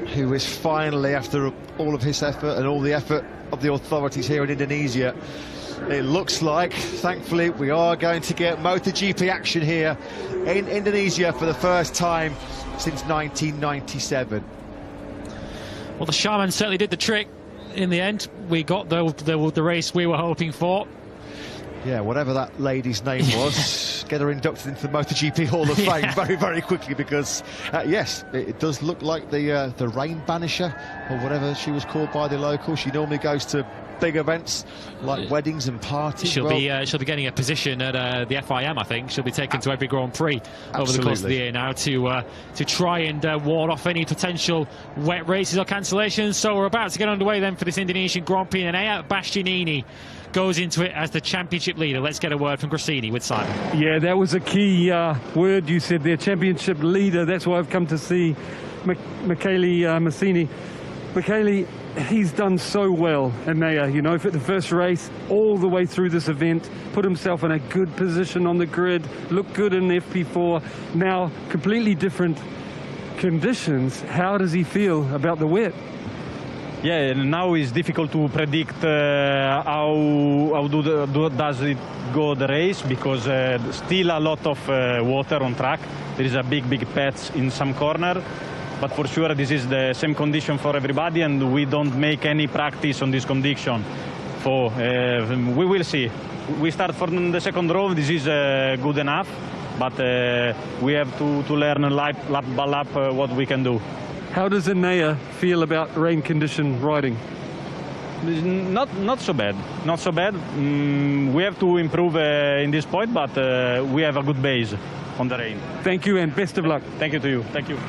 who is finally, after all of his effort and all the effort of the authorities here in Indonesia, it looks like, thankfully, we are going to get MotoGP action here in Indonesia for the first time since 1997. Well, the Shaman certainly did the trick in the end. We got the race we were hoping for. Yeah, whatever that lady's name was, get her inducted into the MotoGP Hall of Fame very, very quickly, because, yes, it does look like the Rain Banisher, or whatever she was called by the locals. She normally goes to big events like weddings and parties. She'll be getting a position at the FIM, I think. She'll be taken to every Grand Prix over the course of the year now to try and ward off any potential wet races or cancellations. So we're about to get underway then for this Indonesian Grand Prix, and Enea Bastianini goes into it as the championship leader. Let's get a word from Grassini with Simon. Yeah, that was a key word you said there, championship leader. That's why I've come to see Michele Massini. Michele, he's done so well, Enea, for the first race, all the way through this event, put himself in a good position on the grid, looked good in FP4, now completely different conditions. How does he feel about the wet? Yeah, now it's difficult to predict how does it go the race, because still a lot of water on track. There is a big patch in some corner. But for sure, this is the same condition for everybody, and we don't make any practice on this condition. So we will see. We start from the second row. This is good enough, but we have to learn lap by lap what we can do. How does Enea feel about rain condition riding? Not so bad. Not so bad. We have to improve in this point, but we have a good base on the rain. Thank you, and best of luck. Thank you to you. Thank you.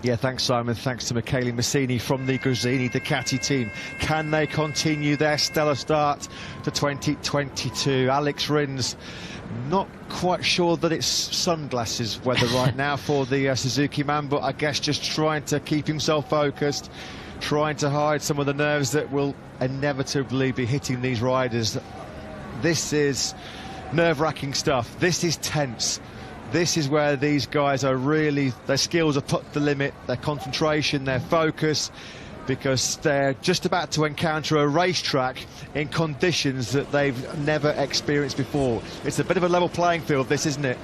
Yeah, thanks, Simon. Thanks to Michele Massini from the Grassini Ducati team. Can they continue their stellar start to 2022? Alex Rins, not quite sure that it's sunglasses weather right now for the Suzuki man, but I guess just trying to keep himself focused, trying to hide some of the nerves that will inevitably be hitting these riders. This is nerve-wracking stuff. This is tense. This is where these guys are really, their skills are put to the limit, their concentration, their focus, because they're just about to encounter a racetrack in conditions that they've never experienced before. It's a bit of a level playing field, this, isn't it?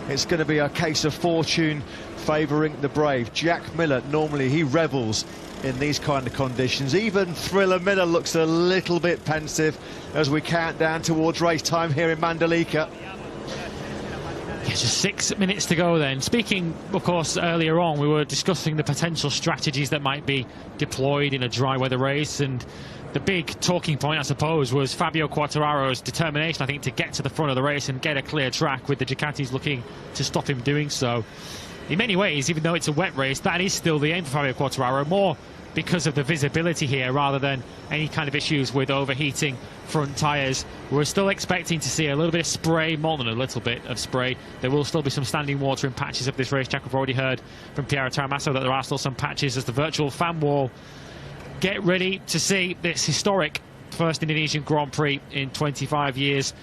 It's going to be a case of fortune favouring the brave. Jack Miller, normally he revels in these kind of conditions. Even Thriller Miller looks a little bit pensive as we count down towards race time here in Mandalika. Yeah, just 6 minutes to go then. Speaking, of course, earlier on, we were discussing the potential strategies that might be deployed in a dry weather race, and the big talking point, I suppose, was Fabio Quartararo's determination, I think, to get to the front of the race and get a clear track, with the Ducatis looking to stop him doing so. In many ways, even though it's a wet race, that is still the aim for Fabio Quartararo, more because of the visibility here rather than any kind of issues with overheating front tyres. We're still expecting to see a little bit of spray, more than a little bit of spray. There will still be some standing water in patches of this racetrack. We've already heard from Piera Taramasso that there are still some patches as the virtual fan wall. Get ready to see this historic first Indonesian Grand Prix in 25 years.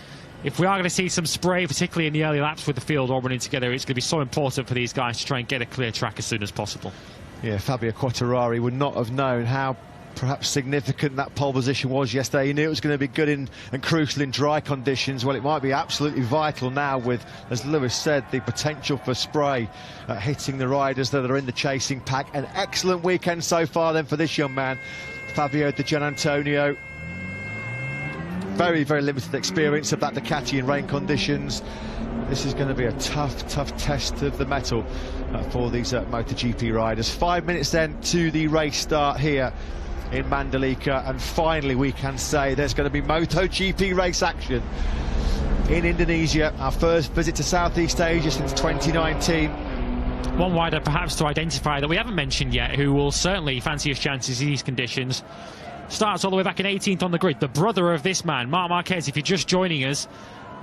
If we are going to see some spray, particularly in the early laps with the field all running together, it's going to be so important for these guys to try and get a clear track as soon as possible. Yeah, Fabio Quartararo would not have known how perhaps significant that pole position was yesterday. He knew it was going to be good and crucial in dry conditions. Well, it might be absolutely vital now with, as Lewis said, the potential for spray hitting the riders that are in the chasing pack. An excellent weekend so far then for this young man, Fabio Di Giannantonio. Very, very limited experience of that Ducati in rain conditions. This is going to be a tough test of the mettle for these MotoGP riders. 5 minutes then to the race start here in Mandalika, and finally we can say there's going to be MotoGP race action in Indonesia. Our first visit to Southeast Asia since 2019. One rider perhaps to identify that we haven't mentioned yet, who will certainly fancy his chances in these conditions. Starts all the way back in 18th on the grid. The brother of this man, Marc Marquez, if you're just joining us,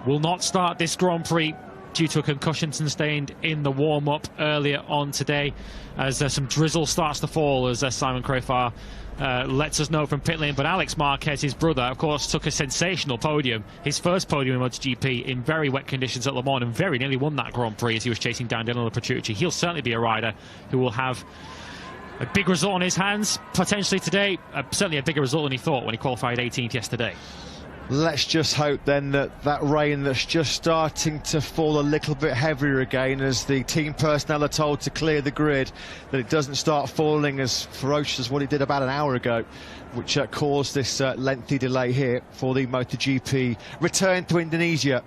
will not start this Grand Prix due to a concussion sustained in the warm-up earlier on today, as some drizzle starts to fall, as Simon Crafar lets us know from pit lane. But Alex Marquez, his brother, of course, took a sensational podium, his first podium in MotoGP in very wet conditions at Le Mans, and very nearly won that Grand Prix as he was chasing down Danilo Petrucci. He'll certainly be a rider who will have a big result on his hands potentially today, certainly a bigger result than he thought when he qualified 18th yesterday. Let's just hope then that that rain that's just starting to fall a little bit heavier again, as the team personnel are told to clear the grid, that it doesn't start falling as ferocious as what it did about an hour ago, which caused this lengthy delay here for the MotoGP return to Indonesia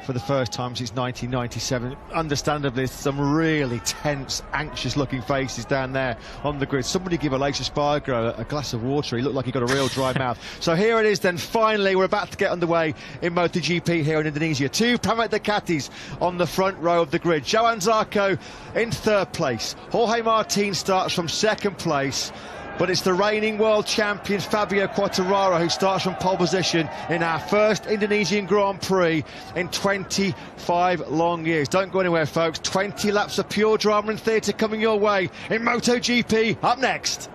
for the first time since 1997. Understandably, some really tense, anxious-looking faces down there on the grid. Somebody give Aleix Espargaro a glass of water. He looked like he got a real dry mouth. So here it is then, finally, we're about to get underway in MotoGP here in Indonesia. Two Pramac Ducatis on the front row of the grid. Johan Zarco in third place. Jorge Martin starts from second place. But it's the reigning world champion Fabio Quartararo who starts from pole position in our first Indonesian Grand Prix in 25 long years. Don't go anywhere, folks. 20 laps of pure drama and theatre coming your way in MotoGP. Up next.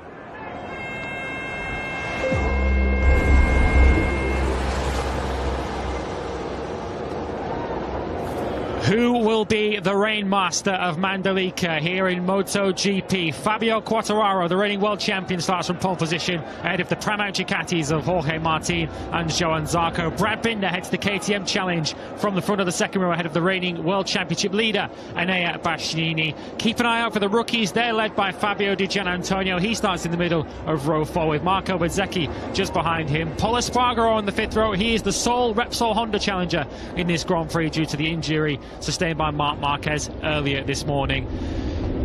Who will be the rainmaster of Mandalika here in MotoGP? Fabio Quartararo, the reigning world champion, starts from pole position ahead of the Pramac Ducatis of Jorge Martin and Johan Zarco. Brad Binder heads the KTM Challenge from the front of the second row ahead of the reigning world championship leader, Enea Bastianini. Keep an eye out for the rookies. They're led by Fabio Di Giannantonio. He starts in the middle of row 4 with Marco Bezzecchi just behind him. Pol Espargaro on the 5th row. He is the sole Repsol Honda challenger in this Grand Prix due to the injury sustained by Marc Marquez earlier this morning.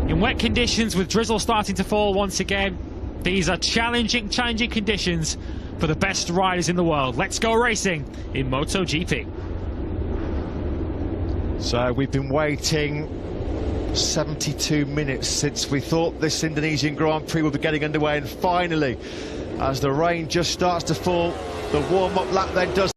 In wet conditions, with drizzle starting to fall once again, these are challenging conditions for the best riders in the world. Let's go racing in MotoGP. So we've been waiting 72 minutes since we thought this Indonesian Grand Prix would be getting underway, and finally, as the rain just starts to fall, the warm-up lap then does